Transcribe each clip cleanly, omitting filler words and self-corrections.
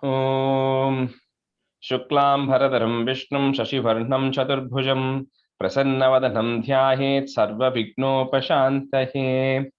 Om Shuklam Bharadaram Vishnum Shashivarnam Chaturbhujam Prasanna Dhyayet Sarva Vignopashantahe.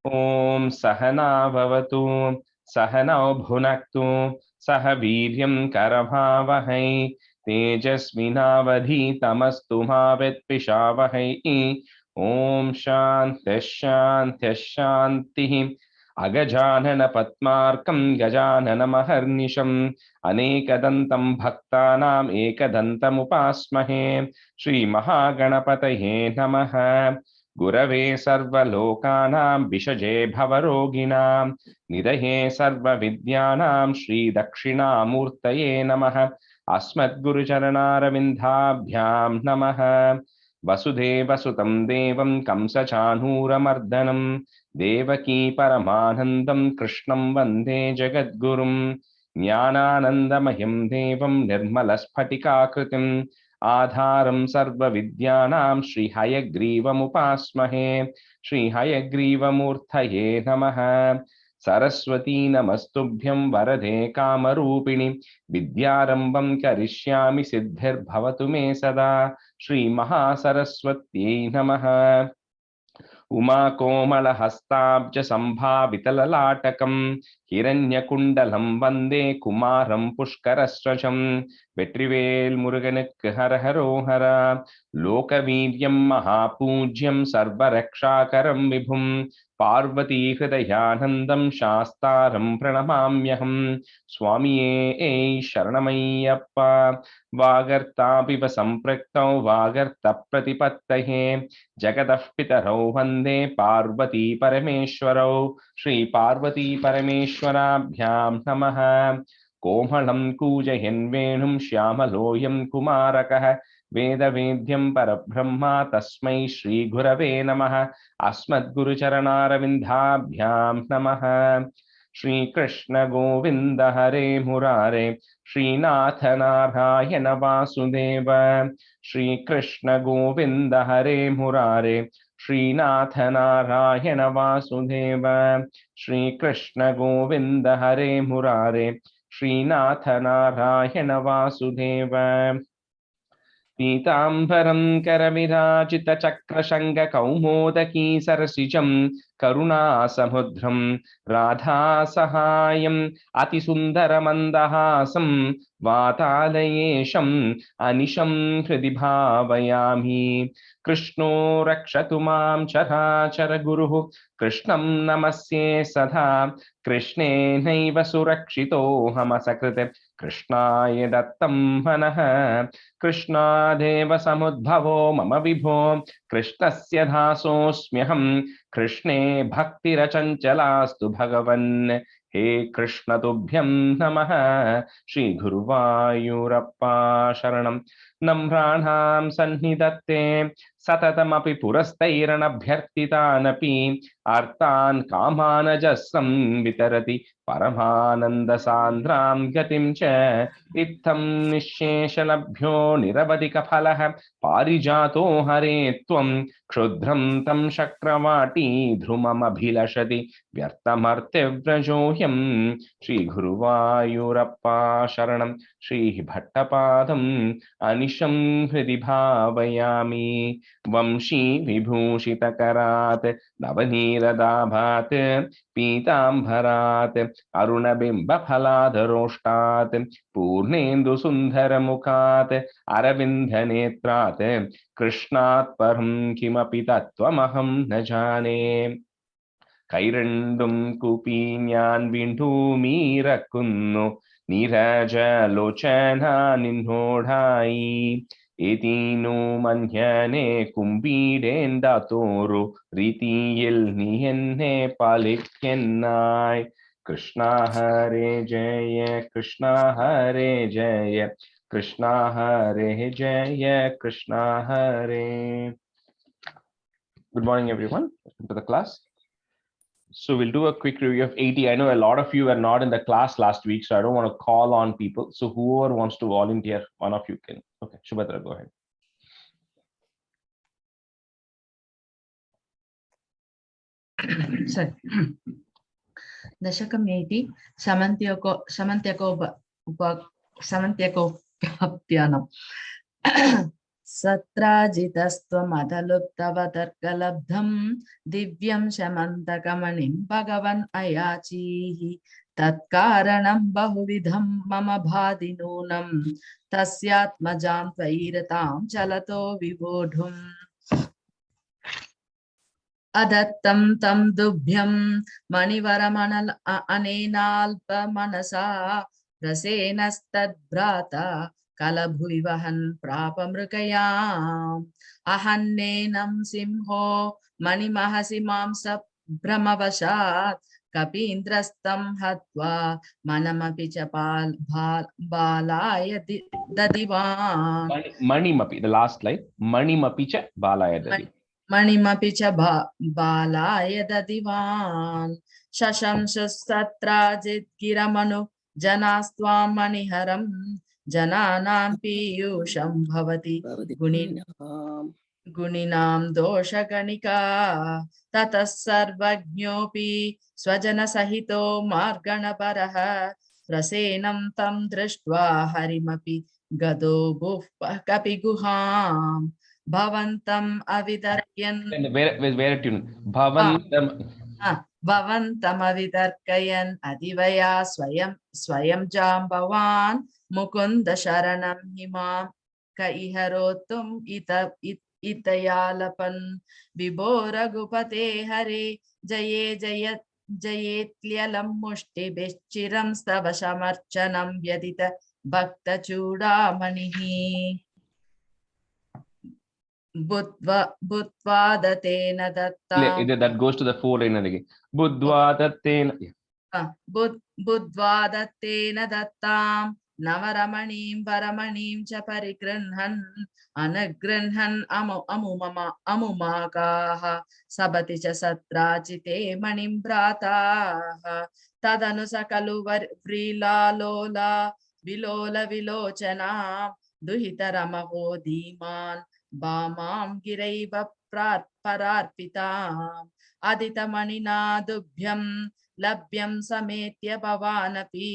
Om Sahana Bhavatu Sahana Bhunaktu Saha Viryam Karavavahai Tejasvinavadhi Tamastu Mavet Pishavahai. Om Shanti Shanti Shanti. Agajanana Patmarkam Gajanana Maharnisham Anekadantam Bhaktanam Ekadantam Upasmahe Shri Mahaganapataye Namaha Gurave Sarvalokanam Vishaje Bhavarogina Nidaye Sarva Vidyanam Shri Dakshinamurtaye Namaha Asmat Guru Charanaravindaabhyam Namaha Vasudeva Sutam Devam Kamsa Chanuramardanam Devaki Paramanandam Krishnam Vande Jagadgurum Jnananandamahim Devam Nirmalaspatikakritim Adharam Sarva Vidyanam Shri Hayagrivam Upasmahe Shri Hayagrivamurthaye Namaha Saraswati Namastubhyam Varade Kamarupini Vidyarambam Karishyami Siddhir Bhavatu Me Sada Shri Mahasaraswati Namaha Uma Komala Hastabja Sambhavitalatakam Hiranyakundalam Vande Kumaram Pushkarasrajam Vetrivel Muruganak Har Haro Hara Lokaviryam Mahapujyam Sarvarakshakaram Vibhum Parvati Hridayanandam Shastaram Pranamamyaham Swamiye Sharanamayappa Vagartapiva Sampraktau Vagarta Pratipattahe Jagadav Pitarau Vande Parvati Parameshwarau Shri Parvati Parameshwarabhyam Namaha Komalam Kujayan Venum Shyamaloyam Kumarakah Veda Vedyam Parabrahma Tasmai Shri Gurave Namaha Asmad Guru Charanaravindaabhyam Namaha Shri Krishna Govinda Hare Murare Shri Natha Narayana Vasudeva Shri Krishna Govinda Hare Murare Shri Natha Narayana Vasudeva Shri Krishna Govinda Hare Murare Shri Natha Narayana Vasudeva Pitambaram Karavirajiта Chakrashanga Kaumodaki Sarasijam Karuna Samudram Radha Sahayam Atisundaramandahasam Vatalayesham Anisham Hridibhavayami Krishno Rakshatumam Charachara Guruhu Krishnam Namasye Sadha Krishne Naiva Surakshito Hamasakrite Krishnaya Dattam Manaha Krishna Deva Samudbhavo Mama Vibho Krishnasya Dhasosmyaham Krishne Bhakti Rachanchalastu Bhagavan He Krishna Tubhyam Namaha Shri Guruvayurappa Sharanam Namranam Sannidhatte Satatamapi Purastairanabhyartitanapi Artan Kamanajasam Vitarati Paramananda Sandram Gatim Cha Ittham Nisheshalabhyo Niravadika Phalaha Parijato Hare Tvam Kshudram Tam Shakravati Dhrumam Abhilashati Vyartamarte Vrajohyam Shri Guruvayurappa Sharanam Shri Bhattapadam Anisham Hridi Bhavayami Vamshi Vibhushitakarat Navaniradaabhat Pitambharat Arunabimba Phaladharostat Purnendu Sundharamukhat Aravindhanetrat Krishnat Param Kimapi Tattvamaham Najane Kairandum Kupinyan Vindhu Mirakunnu Niraja Lochana Ninhodhai Etinu Manhyane Kumbidenda Toru Ritiyil Nihenne Palikyenai Krishna Hare Jaya Krishna Hare Jaya Krishna Hare Jaya Krishna Hare. Good morning everyone, welcome to the class. So we'll do a quick review of 80. I know a lot of you were not in the class last week, so I don't want to call on people. So whoever wants to volunteer, one of you can. Okay, Shubhadra, go ahead. Sorry. Dasakam 80, Samantyako समन्त्यकोप्याप्यनम् सत्राजितस्त्वमदलुप्तवतर्कलब्धं दिव्यं शमन्तकमणिं भगवन् अयाचीः तत्कारणं बहुविधं मम भाति नूनं तस्यात्मजां त्वयि रतां चलतो विवोढुम् अदत्तं तं दुभ्यं मणिवरमनल अनेनाल्पमनसा रसेनस्तद्भ्राता कलभुवि वहन् प्रापमृगयाम् अहन्नेनं सिंहो मणिमहसि मांस भ्रमवशात् कपीन्द्रस्तं हत्वा मनमपि च बालाय ददिवान् Manimapi, the last line. Manimapi cha balaya dadi. मणिमपि च बालाय ददिवान् शशंसस्तत्राजित् गिरमनु जनास्त्वां मणिहरं जनानां पीयूषं भवति गुणिनां दोषगणिका ततः सर्वज्ञोऽपि स्वजनसहितो मार्गणपरः रसेनं तं दृष्ट्वा हरिमपि गदो बुः कपिगुहाम् भवन्तम् अवितर्क्यन् Where tune? Bhavantam. भवन्तमवितर्कयन् अधिवया स्वयं जाम्बवान् मुकुन्द शरणं हिमां क इहरोत्तुम् इतयालपन् विभो रघुपते हरे जये जयेत्यलं मुष्टिभिश्चिरं स्तव समर्चनं व्यदित भक्तचूडामणिः बुद्ध्वादतेन दत्तां That goes to the 4 line again. Buddhvadattena. बुद्ध्वादत्तेन दत्तां नवरमणीं वरमणीं च परिगृह्णन् अनुगृह्णन् अमुमाकाः सबति च सत्राचिते मणिं भ्राताः तदनु सकलु व्रीलालोला विलोल विलोचना दुहितरमहो धीमान् भामां गिरैव परार्पिताम् अदितमणिना दुभ्यं लभ्यं समेत्य भवानपि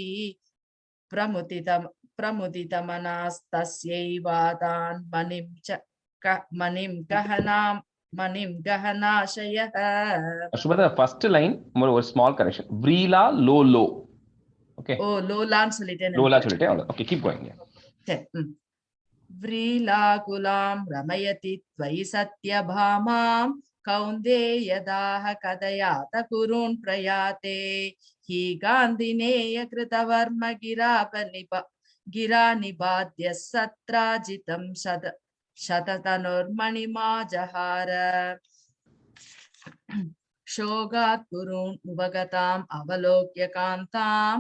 प्रमुदितमनास्तस्यैवातान् मणिं गहनाशयः. Ashubhada, first line, more small correction. Vrila lolo. Okay. Oh, lolan soliten. Lola solite. Okay, keep going. Yeah. Okay. व्रीलाकुलां रमयति त्वयि सत्यभामां कौन्देयदाह कथयात कुरून् प्रयाते हि गान्धिनेय कृतवर्म गिरा निबाद्य सत्राजितं शततनुर्मणिमाजहार शोगात् कुरून् उपगताम् अवलोक्य कान्तां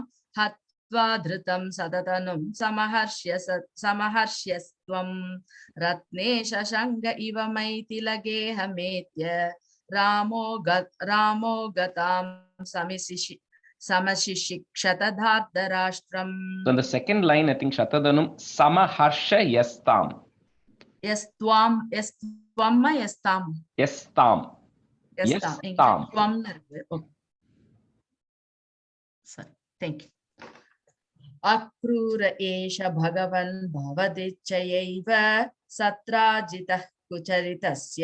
धृतं सततनुं समहर्ष्यस्त्वं रत्ने शशङ्ग इव मैथिलगेहमेत्य रामो गतां समशिशिक्षतधार्तराष्ट्रम्. So in the second line, I think Shatadanum Samaharsha Yastam. Yastam. Sorry, thank you. Akrura एष भगवन् भवदिच्छयैव सत्राजितः कुचरितस्य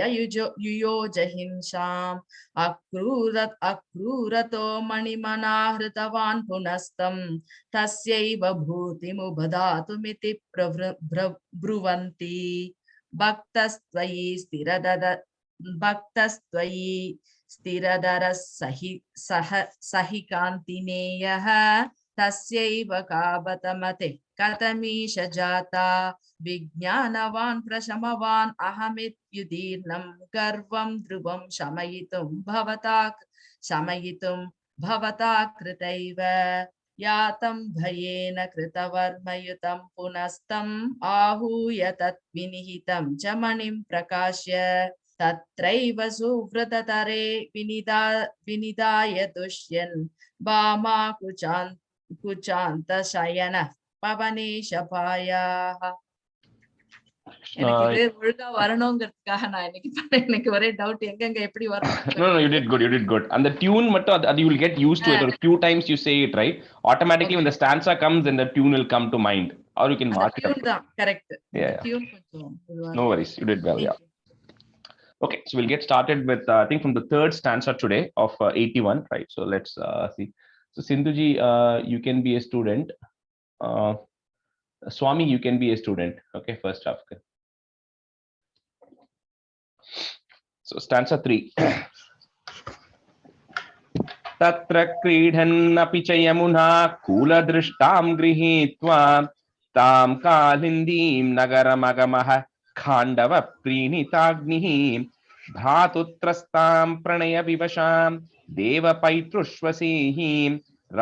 युयोजहिंसाम् अक्रूरतो मणिमनाहृतवान् पुनस्तं तस्यैव भूतिमुपधातुमिति ब्रुवन्ति भक्तस्त्वयि स्थिरदरः सहि कान्तिनेयः तस्यैव काबतमते कथमीश जाता विज्ञानवान् प्रशमवान् अहमित्युदीर्णं गर्वं ध्रुवं शमयितुं भवता कृतैव यातं भयेन कृतवर्मयुतं पुनस्तं आहूय तत्विनिहितं च मणिं प्रकाश्य तत्रैव सुव्रततरे विनिदाय दुष्यन् भामा कुचान्तशयनः पवनेशपायाः. எனக்கு இது ஒழுங்கா வரணும்ங்கிறதுக்காக நான் எனக்கு ஒரே டவுட் எங்க எப்படி வரணும். No, you did good. And the tune mattu you will get used to it. A few times you say it right, automatically when the stanza comes, then the tune will come to mind, or you can mark it up. தான் correct. Yeah. Tune கொஞ்சம் No worries, you did well. Yeah. Okay, so we'll get started with I think from the third stanza today of 81, right? So let's see. So Sindhuji, you can be a student. Swami, you can be a student. Okay, first half. So stanza 3. Tatra क्रीडन्नपि च यमुना कूलदृष्टां गृहीत्वा तां कालिन्दीं नगरमगमः खाण्डव प्रीणिताग्निः भ्रातुत्रस्तां प्रणयविवशां देवपैतृष्वसेहीं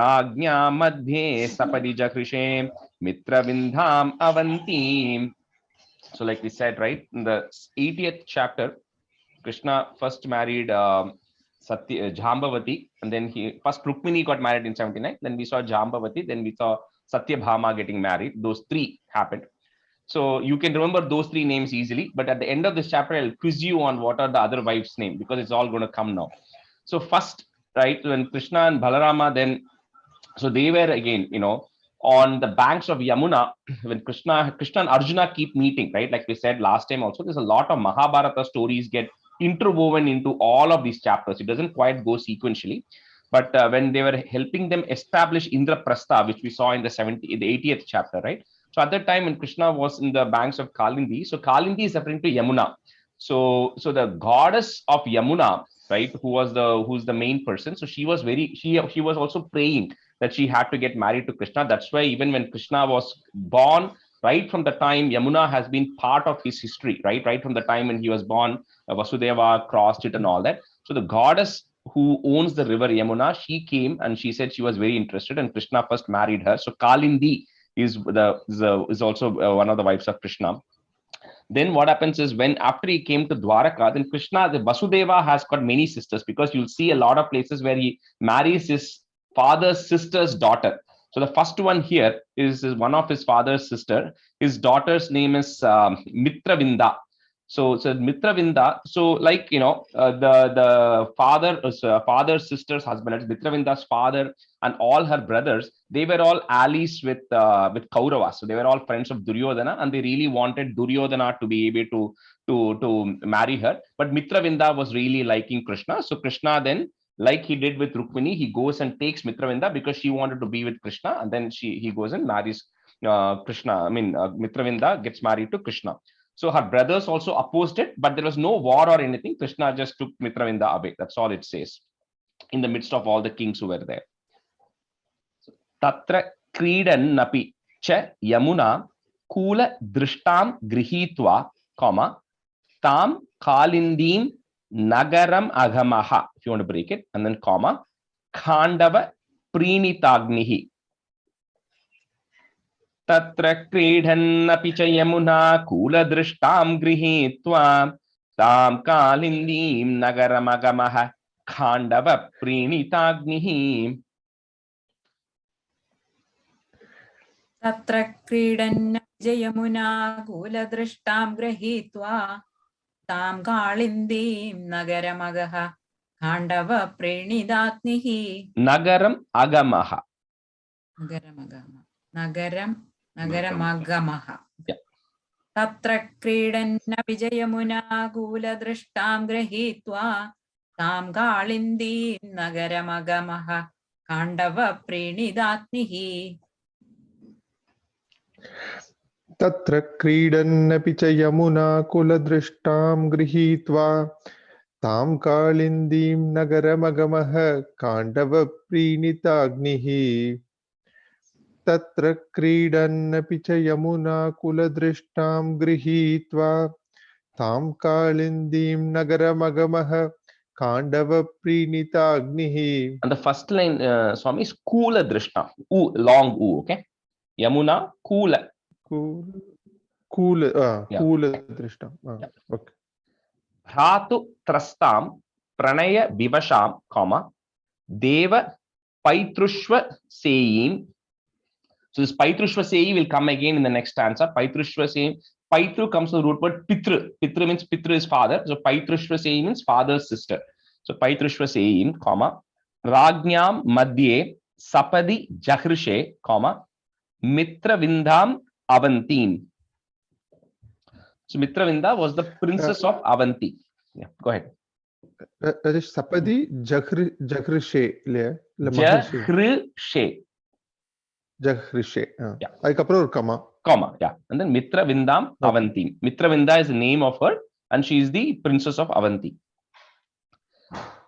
राज्ञां मध्ये सपदि जघृषे मित्रविन्धाम् अवन्तीम्. So like we said, right, in the 80th chapter, Krishna first married Jambavati, and then first Rukmini got married in 79, then we saw Jambavati, then we saw Satyabhama getting married. Those three happened. So you can remember those three names easily, but at the end of this chapter, I'll quiz you on what are the other wives' name, because it's all going to come now. So first, right, when Krishna and Balarama, then, so they were again, on the banks of Yamuna, when Krishna and Arjuna keep meeting, right? Like we said last time also, there's a lot of Mahabharata stories get interwoven into all of these chapters. It doesn't quite go sequentially, but when they were helping them establish Indraprastha, which we saw in the 80th chapter, right? So at that time when Krishna was in the banks of Kalindi, so Kalindi is referring to Yamuna. So the goddess of Yamuna, right, who's the main person, so she was also praying that she had to get married to Krishna. That's why even when Krishna was born, right from the time, Yamuna has been part of his history, right from the time when he was born, Vasudeva crossed it and all that. So the goddess who owns the river Yamuna, she came and she said she was very interested, and Krishna first married her. So Kalindi is also one of the wives of Krishna. Then what happens is, when after he came to Dwaraka, then Krishna, the Vasudeva has got many sisters, because you'll see a lot of places where he marries his father's sister's daughter. So the first one here is one of his father's sister. His daughter's name is Mitravinda. So Mitravinda. So like the father's sister's husband, Mitravinda's father, and all her brothers, they were all allies with Kaurava. So they were all friends of Duryodhana, and they really wanted Duryodhana to be able to marry her. But Mitravinda was really liking Krishna. So Krishna then, like he did with Rukmini, he goes and takes Mitravinda because she wanted to be with Krishna, and then he goes and marries Krishna. Mitravinda gets married to Krishna. So her brothers also opposed it, but there was no war or anything. Krishna just took Mitravinda away. That's all it says, in the midst of all the kings who were there. Tatra kridannapi cha yamuna kula drishtam grihitva, tam kalindim nagaram agamaha, if you want to break it, and then comma, khandava prinitagnihi. Tatra kridhannapi cha yamuna kooladrishtam grihitva tam kalindim nagaram agamaha khandava prinitagnihi. Tatra kridannapi cha yamuna kooladrishtam grihitva tam kalindim nagaram agaha khandava prinitagnihi. Nagaram agamaha. Nagaramagamaha. Tatra kridannapi cha yamuna kooladrishtam grihitva tam kalindim nagaramagamaha khandava prinitagnihi. Tatra kridannapi cha yamuna kuladrishtam grihitva tam kalindim nagaramagamaha khandava prinitagnihi. Tatra kridannapi cha yamuna kuladrishtam grihitva tam kalindim nagaramagamaha khandava prinitagnihi. And the first line, Swami, is Kula Drishtam. Long U, okay? Yamuna Kula. Kula Drishtam. Okay. Bhratu Trastam Pranaya Vivasham, Deva Paitrushva Seyim. So this Paitrushva Seyi will come again in the next stanza. Paitrushva Seyim, Paitru comes from the root word pitru. Pitru means pitru is father. So Paitrishvaseyi means father's sister. So Paitrishvaseyi, comma, Ragnyam Madhye Sapadi Jahrishe, comma, Mitravindam Avantim. So Mitravinda was the princess of Avanti. Yeah, go ahead. Rajesh, Sapadi Jahrishe. Jahrishe. Jahrishe. Yeah. Adukapra comma. Comma, yeah. And then Mitravindam Avanti. Mitravinda is the name of her, and she is the princess of Avanti.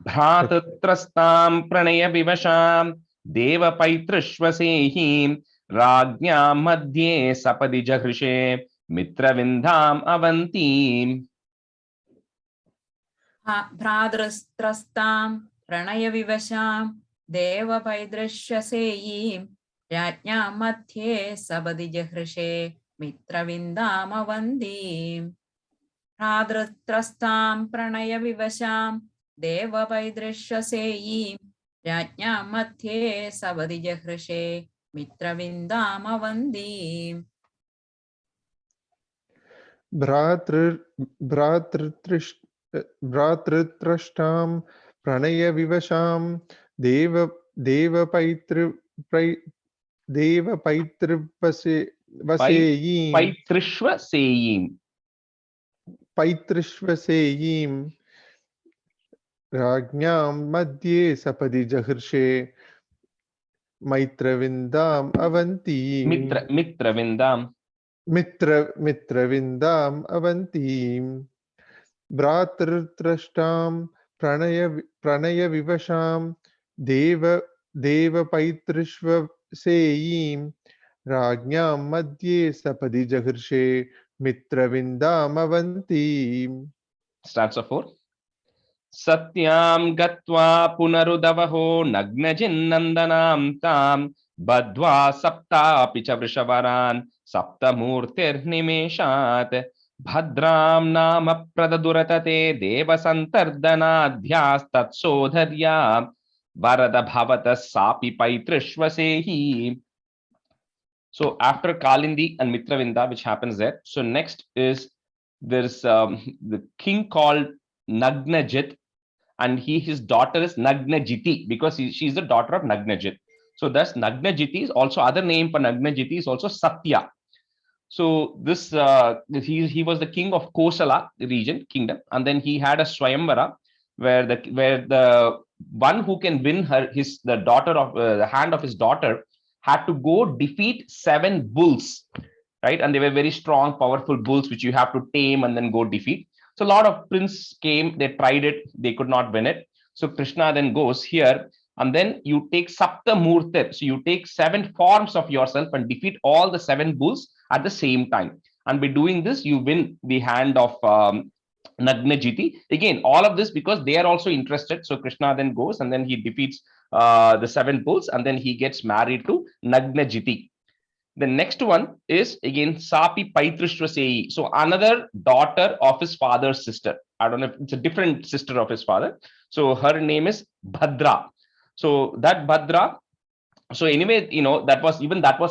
Bhratatrastam pranaya vivasham deva paitrishvasehim rajnyam madhye sapadi jahrishe mitravindam avanti. Bhradrastrastam pranaya vivasham deva paitrishvasehim rajnyam madhye sapadi jahrishe mitravindam avanti. Bhradrastrastam pranaya vivasham Deva Vaidrishyaseyi Rajnyam Madhye Savadi Jahrishe Mitravindam Avandi. Bhratratrashtam Pranaya Vivasham Deva Paitrishvaseyim Rajnyam Madhye Sapadi Jahrishe Mitravindam Avanti. Mitravindam Avanti. Bhratratrashtam Pranaya Vivasham Deva Paitrishvaseyim Rajnyam Madhye Sapadi Jahrishe Mitravindam Avanti. Stanza 4. Satyam gatva punarudavaho nagnajinnandanam tam badva sapta picha vrishavaran saptamurtir nimeshat bhadram nama pradaduratate devasantardhanadhyas tatsodharya varada bhavata sapi paitrishvasehi. So after Kalindi and Mitravinda, which happens there, so next is there's the king called Nagnajit, and his daughter is Nagnajiti, because she is the daughter of Nagnajit. So thus Nagnajiti is also, other name for Nagnajiti is also Satya. So this he was the king of Kosala region, kingdom, and then he had a Swayamvara where the one who can win the daughter of the hand of his daughter had to go defeat 7 bulls, right? And they were very strong, powerful bulls which you have to tame and then go defeat. So a lot of princes came, they tried it, they could not win it. So Krishna then goes here, and then you take Sapta Murtir. So you take 7 forms of yourself and defeat all the 7 bulls at the same time. And by doing this, you win the hand of Nagnajiti. Again, all of this because they are also interested. So Krishna then goes and then he defeats the 7 bulls, and then he gets married to Nagnajiti. The next one is again Sapi Paitrishvaseyi. So another daughter of his father's sister. I don't know if it's a different sister of his father. So her name is Bhadra. So that Bhadra, so anyway, that was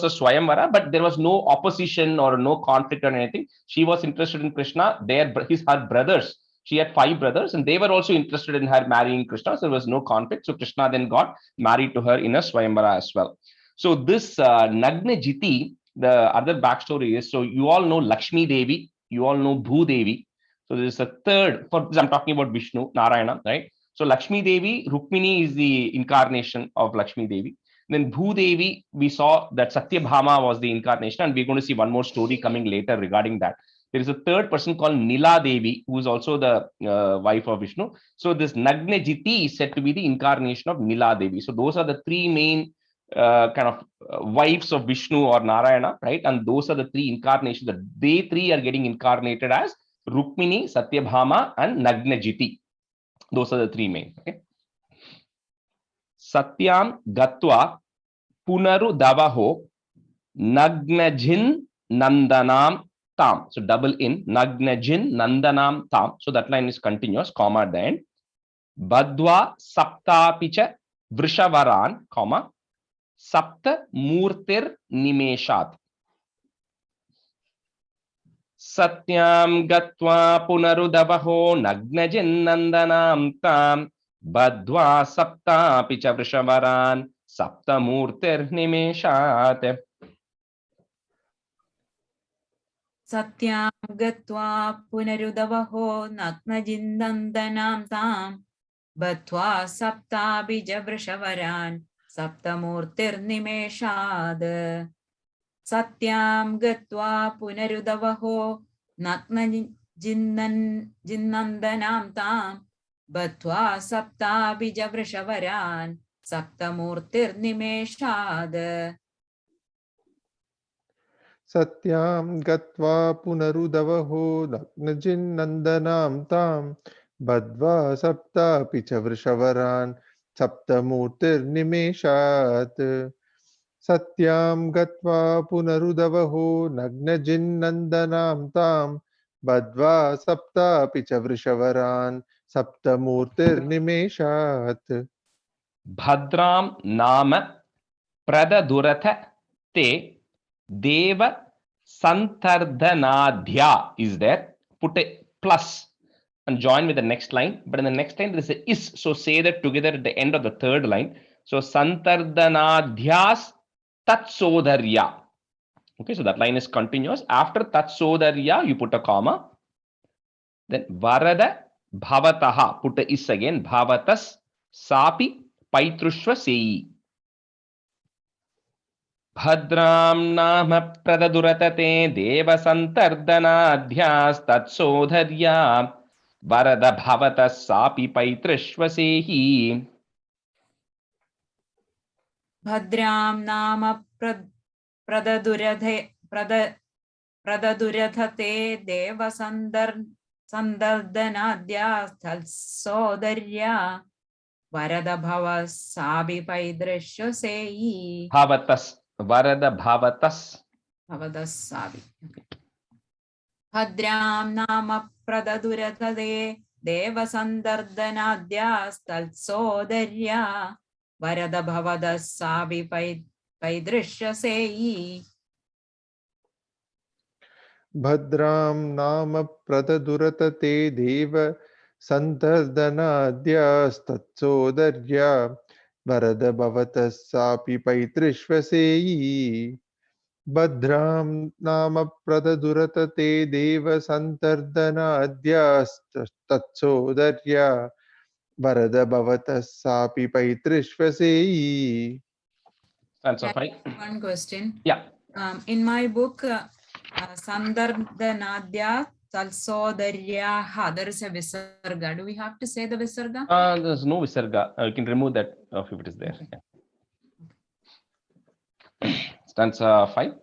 a Swayamvara, but there was no opposition or no conflict or anything. She was interested in Krishna. Her brothers. She had 5 brothers, and they were also interested in her marrying Krishna. So there was no conflict. So Krishna then got married to her in a Swayamvara as well. So this Nagnajiti, the other backstory is, so you all know Lakshmi Devi, you all know Bhu Devi. So there is a third, I'm talking about Vishnu, Narayana, right? So Lakshmi Devi, Rukmini is the incarnation of Lakshmi Devi. Then Bhu Devi, we saw that Satyabhama was the incarnation, and we're going to see one more story coming later regarding that. There is a third person called Nila Devi, who is also the wife of Vishnu. So this Nagnajiti is said to be the incarnation of Nila Devi. So those are the 3 main kind of wives of Vishnu or Narayana, right? And those are the 3 incarnations that they 3 are getting incarnated as Rukmini, Satyabhama, and Nagnajiti. Those are the 3 main. Okay. Satyam Gatva Punaru Davaho Nagnajin Nandanam Tam. So double in Nagnajin Nandanam Tam. So that line is continuous, comma at the end. Badwa Saptapicha Vrishavaran, comma. Sapta Murtir Nimeshat. सत्यां गत्वा पुनरुदवहो नग्नजिन्नन्दनां तां बद्ध्वा सप्तापि च वृषवरान् सप्तमूर्तिर्निमेषात् सत्यां गत्वा पुनरुदवहो नग्नजिन्दन्दनां तां बद्ध्वा सप्ताभिजवृषवरान् सप्तमूर्तिर्निमेषाद् सत्यां गत्वा पुनरुदवहो नग्नजिन्दन्दां तां बद्ध्वा सप्ताभिजवृषवरान् सप्तमूर्तिर्निमेषाद् सत्यां गत्वा पुनरुदवहो नग्नजिन्नन्दनां तां बद्ध्वा सप्तापि च वृषवरान् सप्तमूर्तिर्निमेषात् सत्यां गत्वा पुनरुदवहो नग्नजिन्नन्दनां तां बद्ध्वा सप्तापि च वृषवरान् सप्तमूर्तिर्निमेषात् भद्रां नाम प्रददुरथ ते देव santardhanadhya is there. Put a plus and join with the next line, but in the next line there is a is, so say that together at the end of the third line. So santardhanadhyas tatsodarya. Okay, so that line is continuous. After tatsodarya you put a comma, then varada bhavataha, put a is again, bhavatas sapi paitrushva sei. भद्रां नाम प्रददुरतते देवसन्तर्दनाध्यास्तत्सोधर्या वरद भवतः सापि पैतृष्वसेहि भद्रां नाम प्रददुरथते देवसन्दर्दनाद्यास्तत्सोदर्या वरद भव साभिपैदृश्यसेयि भवतस् वरद भवतस् भवदस्साभि भद्रां नाम प्रददुरथते देवसन्दर्दनाद्यास्तत्सोदर्या वरद भवदस्साभिपैदृश्यसेयि भद्रां नाम प्रददुरतते देव सन्तर्दनाद्यास्तत्सोदर्या वरद भवतः सापि पैतृष्वसेयि भद्रां नाम प्रददुरतते देव सन्तर्दनाद्यास्तत्सोदर्या वरद भवतः सापि पैतृष्वसेयि. One question. Yeah. In my book, Sandardhanadya Talsodaryaha, there is a visarga. Do we have to say the visarga? There's no visarga. You can remove that if it is there. Yeah. Stanza 5.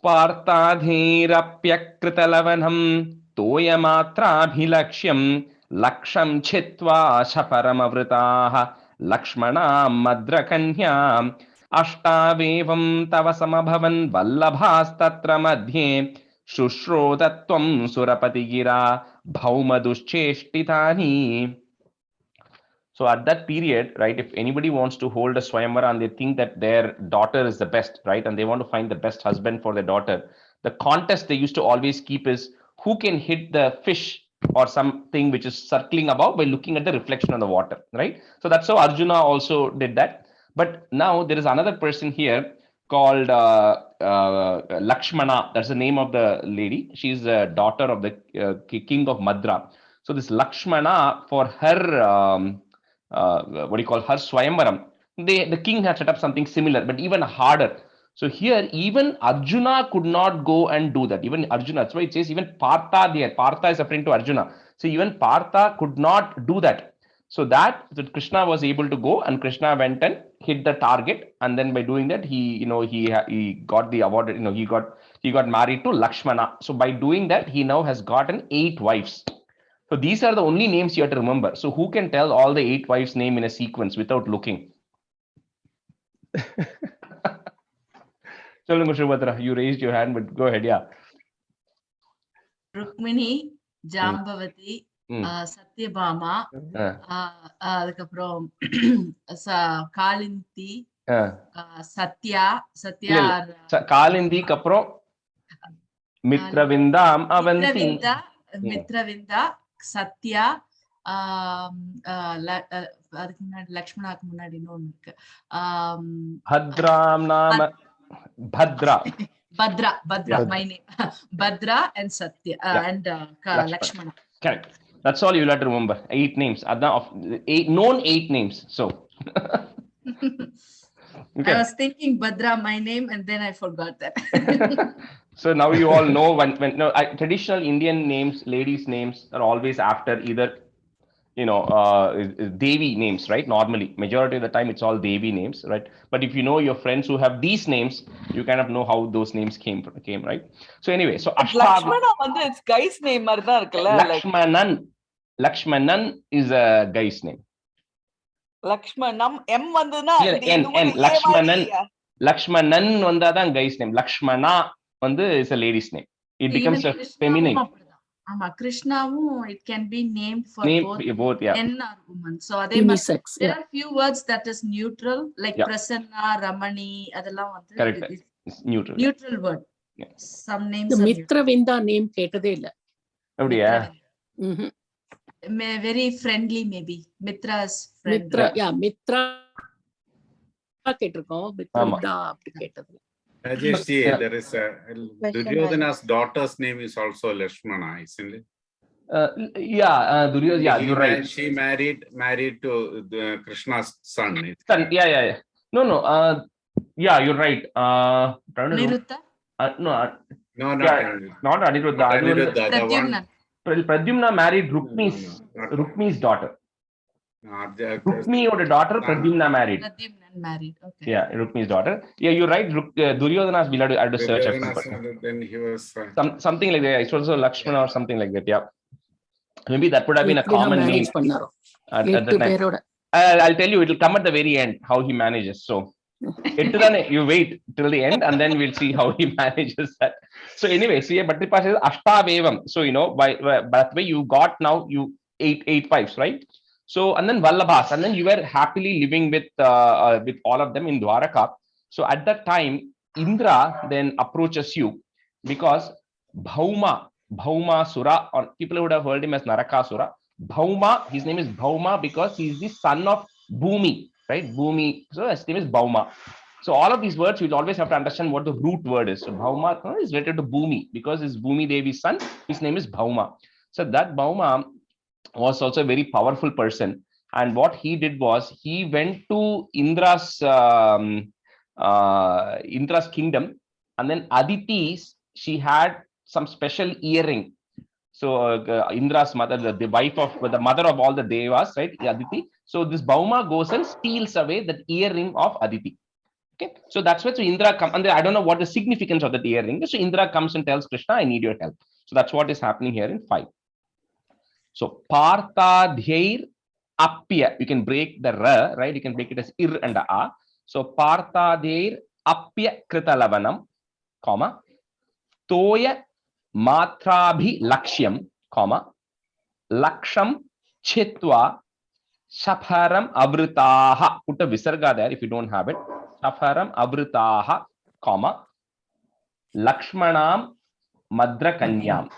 Partadhirapyakritalavanam toyamatrabhilaksham laksham chitva shaparamavritaha lakshmanam madrakanyam ashtavevam tava samabhavan vallabhastatra madhye shushrodatvam surapatigira bhaumaduscheshtitani. So at that period, right, if anybody wants to hold a swayamvara and they think that their daughter is the best, right, and they want to find the best husband for their daughter, the contest they used to always keep is who can hit the fish or something which is circling above by looking at the reflection on the water, right? So that's how Arjuna also did that. But now there is another person here called Lakshmana. That's the name of the lady. She's a daughter of the king of Madra. So this Lakshmana, for her what do you call her swayamvaram, the king had set up something similar but even harder. So here even Arjuna could not go and do that. Even Arjuna, that's why it says even Partha there. Partha is referring to Arjuna. So even Partha could not do that. So that Krishna was able to go, and Krishna went and hit the target, and then by doing that he got the award. He got married to Lakshmana. So by doing that he now has gotten 8 wives. So these are the only names you have to remember. So who can tell all the 8 wives' name in a sequence without looking? You raised your hand, but go ahead. Yeah. Rukmini, Jambavati, Satyabhama, அதுக்கப்புறம் காளிந்தி, சத்யா, காளிந்திக்கு அப்புறம் Mitravindam avanti. Mitravinda, Satya, அதுக்கு முன்னாடி லக்ஷ்மணாக்கு முன்னாடி இன்னொன்னு இருக்கு. Bhadram nama Bhadra. Bhadra, Yeah. my name. Bhadra and Satya and Lakshmana. Correct. That's all you'll have to remember. 8 names. Known 8 names. So. Okay. I was thinking Bhadra, my name, and then I forgot that. So now you all know when traditional Indian names, ladies' names are always after either, Devi names, right? Normally, majority of the time it's all Devi names, right? But if you know your friends who have these names, you kind of know how those names came, right? So anyway, so Lakshmana வந்து it's guy's name மாதிரி தான் இருக்குல்ல. Lakshmanan is a guy's name. Lakshmanam M வந்துனா Lakshmanan வந்தாதான் guy's name. Lakshmana வந்து is a lady's name. It becomes a feminine. ஆமா, கிருஷ்ணாவும் it can be named for both yeah. men or women. So அதே மாதிரி there are few words that is neutral, like Prasanna, Ramani, அதெல்லாம் வந்து correct. It's neutral word. Yeah. Some names the Mitravinda name கேட்டதே இல்ல. அப்படியே very friendly, maybe Mitra's friend. Mitra கேட்டிருக்கோம், Mitravinda அப்படி கேட்டது. Rajesh ji, there is Duryodhana's daughter's name is also Lakshmana, isn't it? Duryodhana, you're right. She married to Krishna's son. Yeah. No. Yeah, you're right. Aniruddha? No, not Aniruddha. Pradyumna married Rukmi's daughter. Rukmi's daughter Pradyumna married. Okay. Yeah, Rukmi's daughter. Yeah, you're right. Duryodhana's we'll have to search. Then he was something like that. It was also Lakshmana or something like that. Yeah, maybe that would have been a common name at the time. I'll tell you, it will come at the very end how he manages. So you wait till the end and then we'll see how he manages that. So anyway, see, but the part is Ashtavevam. So by that way you got now you 8 pipes, right? So and then Vallabhas, and then you were happily living with all of them in Dwaraka. So at that time Indra then approaches you because Bhauma Sura, or people would have heard him as Narakasura. Bhauma, his name is Bhauma because he is the son of Bhumi, right? Bhumi, so his name is Bhauma. So all of these words you'll always have to understand what the root word is. So Bhauma is related to Bhumi because his Bhumi Devi's son, his name is Bhauma. So that Bhauma was also a very powerful person, and what he did was he went to Indra's kingdom, and then Aditi's, she had some special earring. So Indra's mother, the wife of the mother of all the devas, right, Aditi. So this Bhauma goes and steals away that earring of Aditi. Okay, so that's why Indra comes, and I don't know what the significance of that earring is. So Indra comes and tells Krishna, I need your help. So that's what is happening here in 5. So Parthadhyair Appya, you can break the ra, right? You can break it as ir and a. So Parthadhyair Appya Kritalavanam, comma, Toya Matrabhi Lakshyam, comma, Laksham Chitwa Shapharam Avritaha. Put a visarga there if you don't have it. Shapharam Avritaha, comma, Lakshmanam Madrakanyam.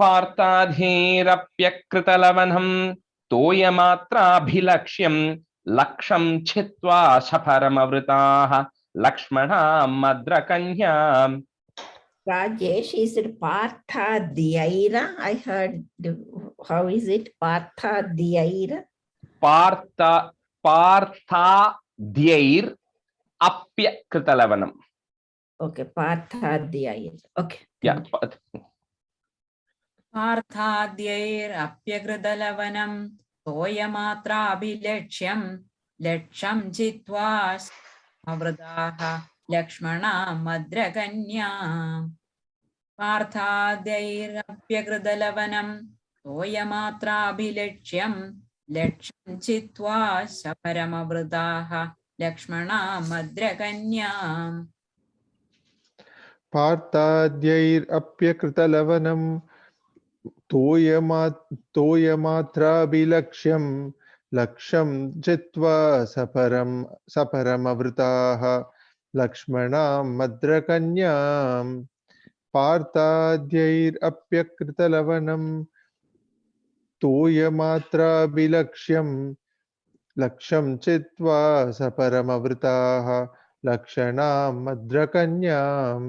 Parthadhirapyakritalavanham toyamatrabhilaksham laksham chitva shaparamavritah lakshmana madrakanyam. Rajesh, is it Parthadhyaira? I heard. How is it? Parthadhyaira? Parthadhyair apyakritalavanam. Okay, Parthadhyair. Okay. Yeah. Parthadhyair apyakritalavanam toyamatrabhilaksham laksham chitva avradaha lakshmana madrakanya. Parthadhyair apyakritalavanam toyamatrabhilaksham laksham chitva shaparamavridaha lakshmana madrakanya. Parthadhyair apyakritalavanam toyamatrabhilaksham लक्ष्यं जित्वा सपरमवृताः लक्ष्मणां मद्रकन्यां पार्थाद्यैरप्यकृतलवनं तोयमात्राभिलक्ष्यं लक्ष्यं चित्वा सपरमवृताः लक्ष्मणां मद्रकन्याम्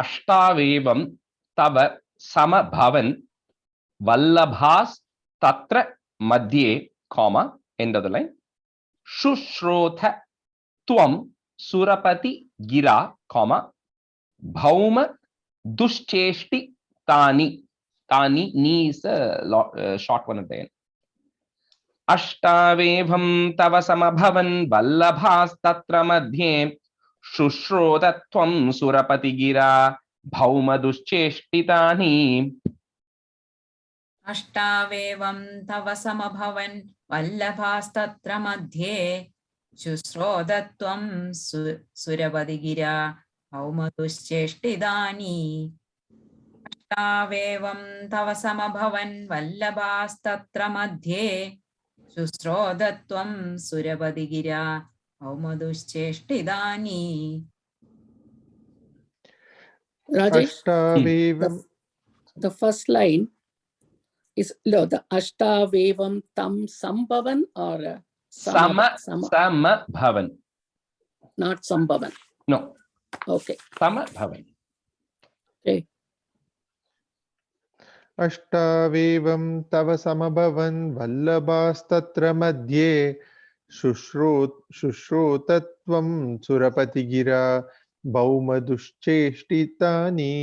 अष्टावेवं तव समभवन् वल्लभास् तत्र मध्ये comma end of the line शुश्रोथ त्वं सुरपति गिरा comma भौम दुश्चेष्टि तानि तानि ni is a short one at the end अष्टावेवं तव समभवन् वल्लभास्तत्र मध्ये शुश्रोत त्वं सुरपति गिरा भौम दुश्चेष्टितानि अष्टावेवं तव समभवन् वल्लभास्तत्र मध्ये शुश्रोतत्वं सुरपतिगिरा भौमदुश्चेष्टितानि अष्टावेवं तव समभवन् वल्लभास्तत्र मध्ये शुश्रोतत्वं सुरपतिगिरा भौमदुश्चेष्टितानि Rajesh, अष्टावेवं the first line is no, the Ashtavevam Tam Sambhavan or Samabhavan. Not Sambhavan. No. Okay. Samabhavan. Okay. अष्टावेवं तव समभवन् वल्लभास्तत्र मध्ये शुश्रोतत्वं सुरपतिगिरा भौमदुश्चेष्टितानि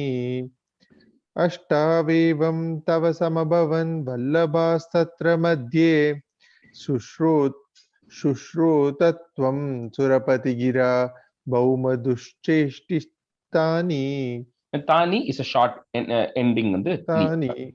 अष्टावेवं तव समभवन् वल्लभास्तत्र मध्ये शुश्रोतत्वं सुरपतिगिरा भौमदुश्चेष्टितानि. Tani is a short ending on the Tani.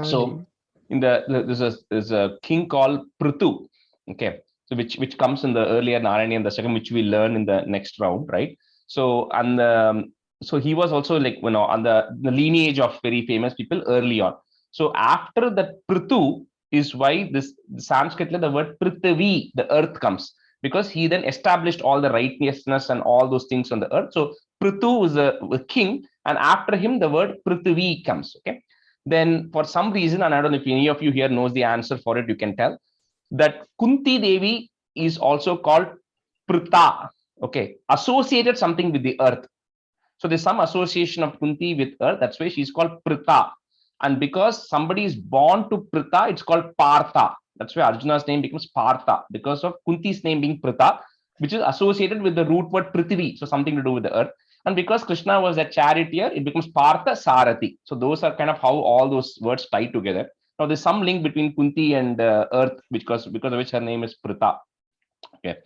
So in there's a king called Prithu, okay, so which comes in the earlier Narayaneeyam Dasakam, which we learn in the next round, right? So and so he was also like on the lineage of very famous people early on. So after that Prithu is why this Sanskrit the word Prithvi, the earth, comes, because he then established all the righteousness and all those things on the earth. So Prithu is a king, and after him the word Prithvi comes. Okay, then for some reason, and I don't know if any of you here knows the answer for it, you can tell that Kunti Devi is also called Pritha. Okay, associated something with the earth. So there's some association of Kunti with earth. That's why she's called Pritha. And because somebody is born to Pritha, it's called Partha. That's why Arjuna's name becomes Partha, because of Kunti's name being Pritha, which is associated with the root word Prithvi, so something to do with the earth. And because Krishna was a charioteer, it becomes Partha Sarathi. So those are kind of how all those words tie together. Now there's some link between Kunti and earth, because of which her name is Pritha. Okay.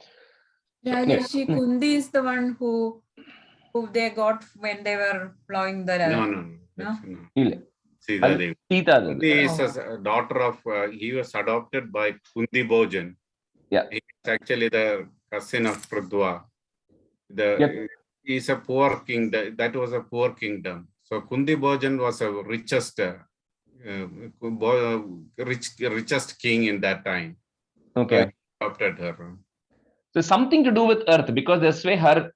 Rajesh, Kundi is the one who they got when they were plowing the No. Sita Kunti is a daughter of, he was adopted by Kunti Bhojan. Yeah. He is actually the cousin of Prithu. He's a poor king. That was a poor kingdom. So Kunti Bhojan was a richest king in that time. Okay. So he adopted her. So something to do with earth, because this way her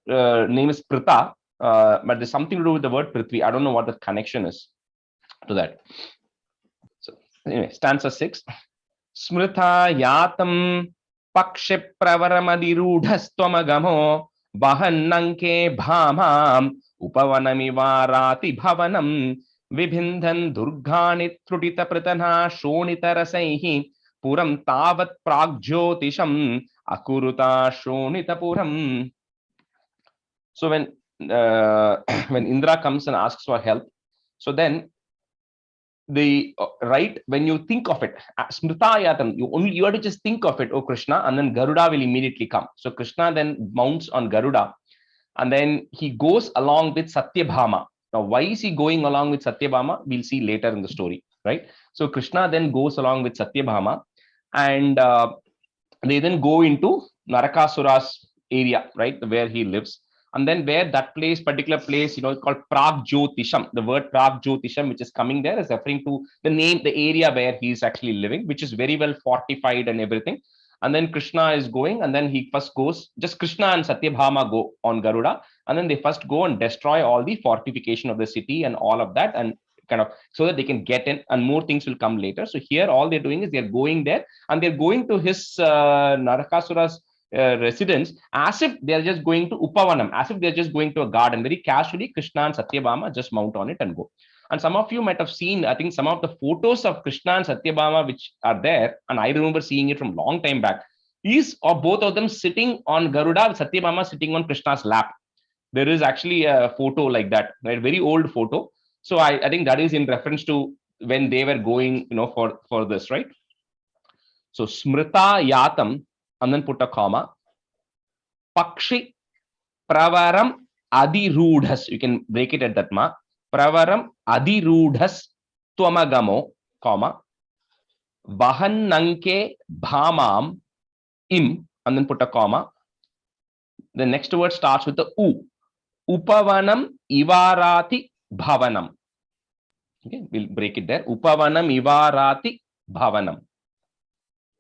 name is Pritha, but there's something to do with the word Prithvi. I don't know what the connection is to that. So anyway, stanza 6. Smrita yatam pakshe pravaramadiruಢಸ್ತ್ವಮಗಮೋ vahannanke bhamam upavanamivarati bhavanam vibhindhan durghani trutita pratana shonita rasaihi puram tavat pragjyotisham akuruta shonita puram. So when Indra comes and asks for help, so then when you think of it, smritayatam, you have to just think of it, oh Krishna, and then Garuda will immediately come. So Krishna then mounts on Garuda, and then he goes along with Satyabhama. Now, why is he going along with Satyabhama? We'll see later in the story, right? So Krishna then goes along with Satyabhama, and they then go into Narakasura's area, right, where he lives. And then where that particular place, called Pragjyotisham, the word Pragjyotisham, which is coming there, is referring to the area where he is actually living, which is very well fortified and everything. And then Krishna is going, and then he first goes, just Krishna and Satyabhama go on Garuda, and then they first go and destroy all the fortification of the city and all of that, and kind of so that they can get in, and more things will come later. So here all they're doing is they're going there, and they're going to his Narakasura's residence as if they're just going to Upavanam, as if they're just going to a garden. Very casually, Krishna and Satyabhama just mount on it and go. And some of you might have seen, I think, some of the photos of Krishna and Satyabhama which are there, and I remember seeing it from long time back, is of both of them sitting on Garuda, with Satyabhama sitting on Krishna's lap. There is actually a photo like that, right? Very old photo. So I think that is in reference to when they were going, for this, right? So Smrita Yatam, and then put a comma. Pakshi Pravaram Adirudhas. You can break it at that mark. Pravaram Adirudhas Twamagamo, comma. Vahannanke Bhamam Im, and then put a comma. The next word starts with the U. Upavanam Ivarati Bhavanam. Okay, we'll break it there. Upavanam Ivarati Bhavanam.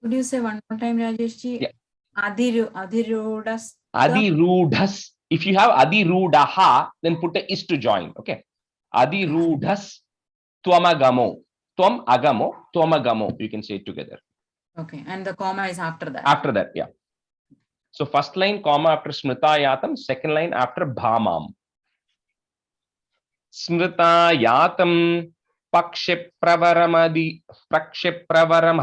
Could you say one more time, Rajeshji? Yeah. Adirudhas. Adirudhas. If you have Adirudaha, then put a is to join. Okay. Adirudhas Twamagamo. Twam agamo, Twamagamo. You can say it together. Okay. And the comma is after that. After that, yeah. So first line, comma after Smrita Yatam, second line after Bhamam. Smrita Yatam Prakshipravaram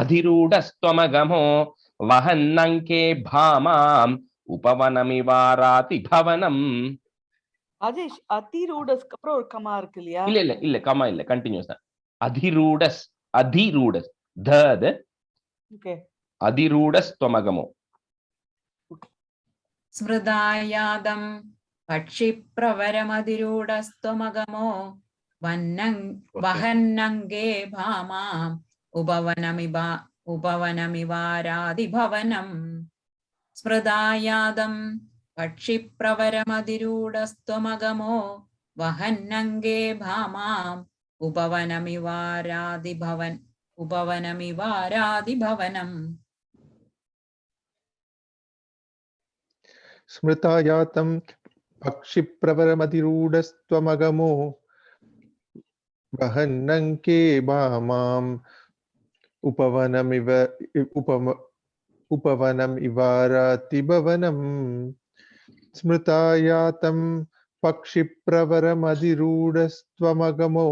Adhirudas Twamagamo Vahannanke Bhamam Upavanamivarati Bhavanam. Ajesh, Atirudas அப்புறம் ஒரு comma இருக்கு இல்லையா? இல்ல comma இல்ல, continuous தான். Adhirudas the Okay. Adhirudas Twamagamo. Smridayadam Pakshipravaramadirudas-twamagamo Vahannange Bhamam Upavanamivaradi-bhavanam. Smridayadam Pakshipravaramadirudas-twamagamo Vahannange Bhamam Upavanamivaradi-bhavanam. Smritayatam Pakshipravaramadirudas-twamagamo Vahannanke Bhamam Upavanamivarati Bhavanam. Smritayatam Pakshipravaramadirudas-twamagamo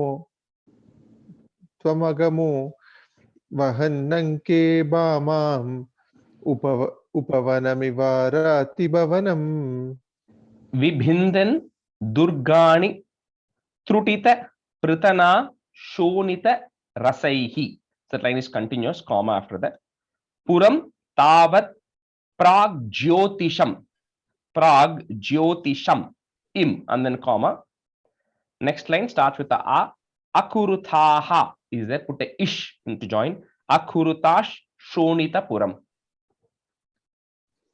Vahannanke Bhamam Upavanamivarati Bhavanam. Vibhindan Durgani Trutita Pritana Shonita Rasaihi. That line is continuous, comma after that. Puram Tavat Pragjyotisham Im, and then comma. Next line starts with the A. Akuruthaha is there, put a ish to join. Akurutash Shonita Puram.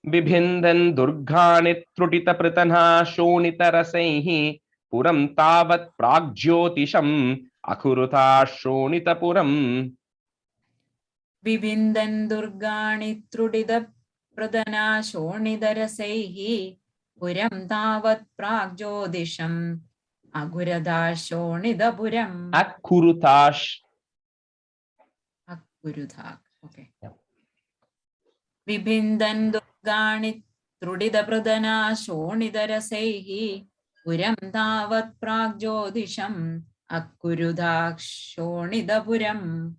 Bibhindan Durgani Trutita Pritana Shonita Rasaihi Puram Tavat Pragjyotisham Akurutha Shonita Puram. Bibhindan Durgani Trudida Pradana Shonidarasaihi Puram Tavat Pragjyotisham Agurada Shonidapuram. Akurutash. Okay. Yeah. Vibhindan Durgani Trudida Pradana Shonidarasaihi Puram Tavat Pragjyotisham Akurudha Shonidapuram.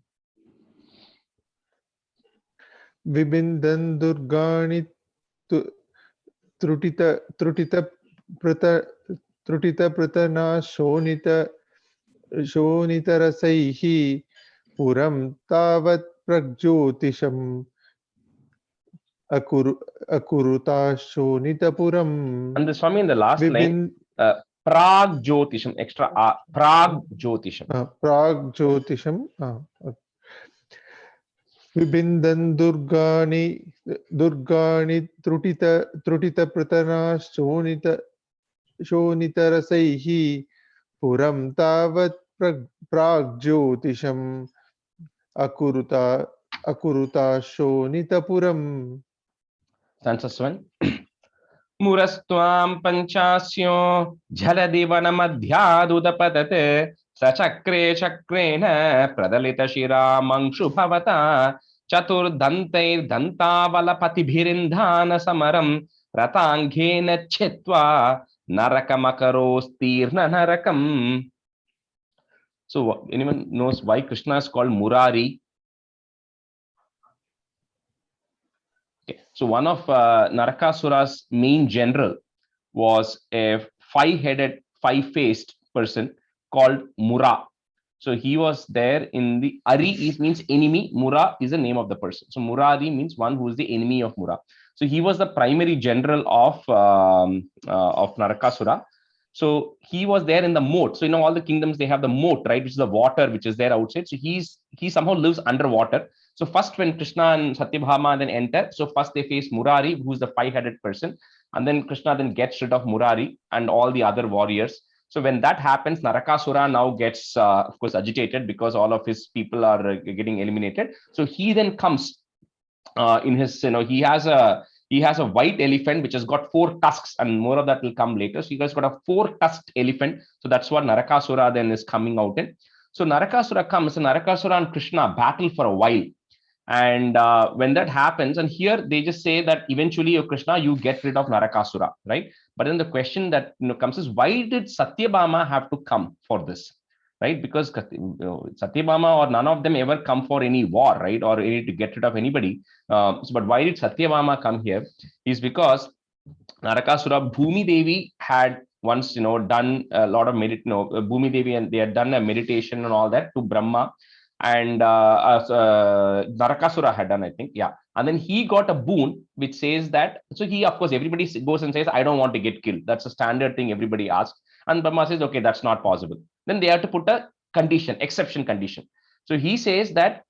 Vibhindan Durgani Trutita Pratana Shonita Rasaihi Puram Tavat Pragjyotisham Akuruta Shonita Puram. And the Swami in the last line, Pragjyotisham, extra Pragjyotisham. Pragjyotisham. Vibhindan Durgani Trutita Pratana शोणितरसैः पुरं तावत् प्राग्ज्योतिषम् अकुरुता शोणितपुरम्. Stanzas 1. Murastvam panchasyo jhaladivanamdhyadudapathat sachakre chakrena pradalita shira mangshu bhavata chaturdantair dantavala patibhirindhana samaram ratanghena chitva narakamakarosstirna narakam. So anyone knows why Krishna is called Murari? Okay. So one of Narakasura's main general was a five-faced person called Mura. So he was there in the Ari means enemy. Mura is the name of the person. So Murari means one who is the enemy of Mura. So he was the primary general of Narakasura. So he was there in the moat. So all the kingdoms, they have the moat, right, which is the water which is there outside. So he somehow lives underwater. So first when Krishna and Satyabhama then enter, so first they face Murari, who's the five-headed person, and then Krishna then gets rid of Murari and all the other warriors. So when that happens, Narakasura now gets, of course, agitated because all of his people are getting eliminated. So he then comes in his, he has a white elephant which has got 4 tusks, and more of that will come later. So he has got a 4-tusked elephant. So that's what Narakasura then is coming out in. So Narakasura comes, and Narakasura and Krishna battle for a while. And when that happens, and here they just say that eventually, Krishna, you get rid of Narakasura, right? But then the question that comes is, why did Satyabhama have to come for this, right? Because Satyabhama or none of them ever come for any war, right? Or any to get rid of anybody. But why did Satyabhama come here? Is because Narakasura, Bhumi Devi had once, done a lot of Bhumi Devi, and they had done a meditation and all that to Brahma. And Narakasura had done, I think, yeah. And then he got a boon which says that, so he, of course, everybody goes and says, I don't want to get killed. That's a standard thing everybody asks. And Brahma says, okay, that's not possible. Then they have to put a condition, exception condition. So he says that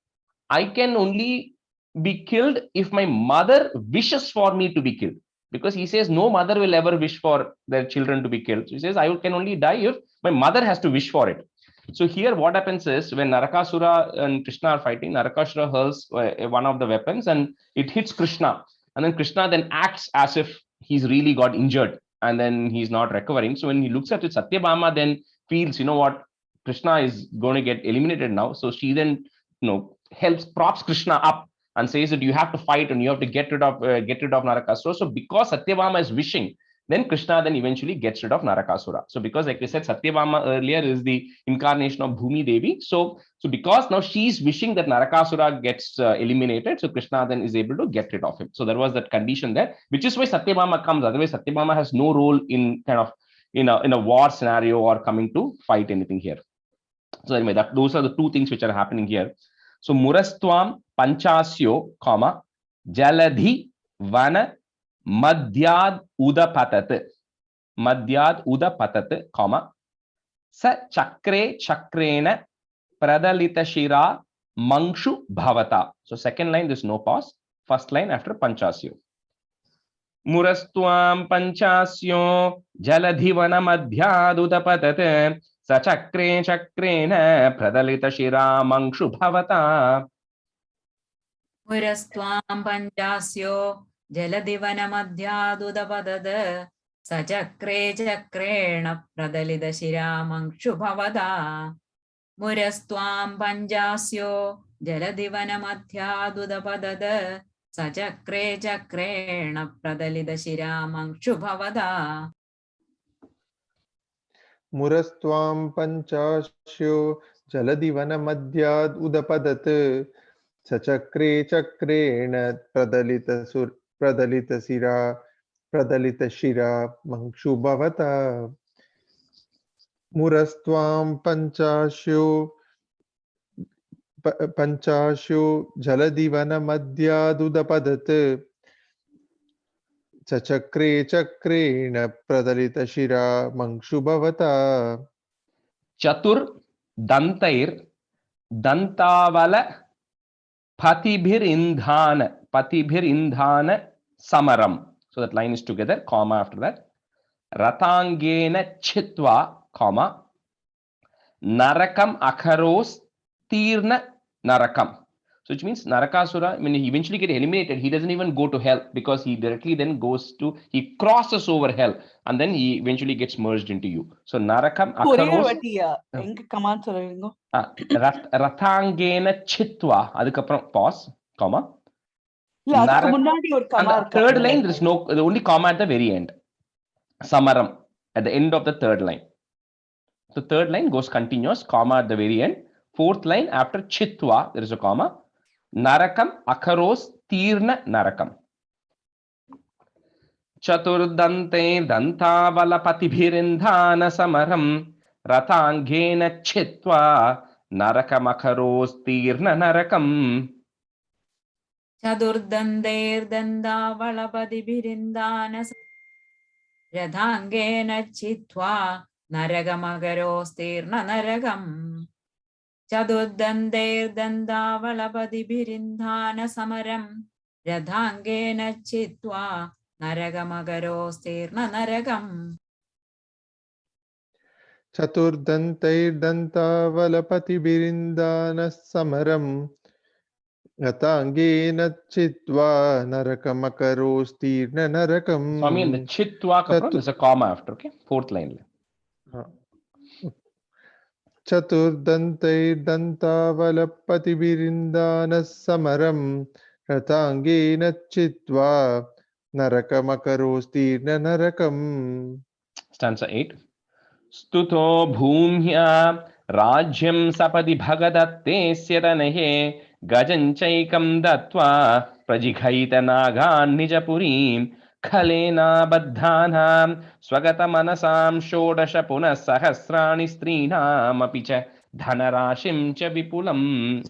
I can only be killed if my mother wishes for me to be killed. Because he says no mother will ever wish for their children to be killed. So he says, I can only die if my mother has to wish for it. So here what happens is, when Narakasura and Krishna are fighting, Narakasura hurls one of the weapons and it hits Krishna. And then Krishna then acts as if he's really got injured and then he's not recovering. So when he looks at it, Satyabhama then feels, what, Krishna is going to get eliminated now. So she then, props Krishna up and says that you have to fight and you have to get rid of Narakasura. So because Satyabhama is wishing, then Krishna then eventually gets rid of Narakasura. So because, like I said, Satyabhama earlier is the incarnation of Bhumi Devi. So because now she's wishing that Narakasura gets eliminated, so Krishna then is able to get rid of him. So there was that condition there, which is why Satyabhama comes. Otherwise, Satyabhama has no role in kind of in a war scenario or coming to fight anything here. So anyway, those are the 2 things which are happening here. So Murastvam Panchasyo, Jaladhi Vana Madhyad Udapatat, Sa Chakre Chakrena Pradalita Shira Mangshu Bhavata. So second line, there's no pause. First line after Panchasyo. Murastvam Panchasyo Jaladhi Vana Madhyad Udapatat Sa Chakre Chakrena Pradalita Shira Mangshu Bhavata. Murastvam Panchasyo Jaladivana Madhyadudapatad Sachakre Chakrena Pradalita Shira Mangshu Bhavata. Murastvam Panchasyo Jaladivana Madhyadudapatad Sachakre Chakrena Pradalita Shira Mangshu Bhavata. Murastvam Panchasyo Jaladivana Madhyad Udapadat Sachakre Chakrena Pradalita Shira Mangshu Bhavata. Murastvam Panchasyo Jaladivana Madhyad Udapadat Sachakre Chakrena Pradalita Shira Mangshu Bhavata. Chatur Dantair Dantavala Patibhir Indhana Samaram. So that line is together, comma after that. Ratangena chitva, comma, Narakam akaros tirna narakam. So which means Narakasura, when he eventually get eliminated, he doesn't even go to hell because he directly then goes to, he crosses over hell and then he eventually gets merged into you. So Narakam akaros. எங்க come on சொல்லுவீங்க? Rathangena chitva, adukapram pause, comma. இல்ல அதுக்கு முன்னாடி ஒரு comma இருக்கு. Third line, there is no, the only comma at the very end. Samaram, at the end of the third line. So third line goes continuous, comma at the very end. Fourth line, after chitva, there is a comma. Narakam akaros tirna narakam. Chaturdante dantavalapatibhirindhana samaram rathangena chitva narakam akaros tirna narakam. Chadurdandairdandavalapatibhirindhana rathangena chitva Naragamagarosteerna naragam. Chadurdandairdandavalapatibhirindhana samaram Radhangena chitva Naragamagarosteerna naragam. Chaturdantairdantavalapathibirindana samaram Ratangena chitva narakamakarosteerna narakam. So I mean the chitva kapra, there's a comma after, okay? Fourth line. Chaturdantairdantavalapathibirindana samaram Ratangena chitva narakamakarosteerna narakam. Stanza 8. Stuto bhumya rajyam sapadi bhagadatte syadanahe gajanchaikam datva prajighaita nagan nijapurim khalena baddhanam swagata manasam shodasha punas sahasrani strinam apicha dhanarashim cha vipulam.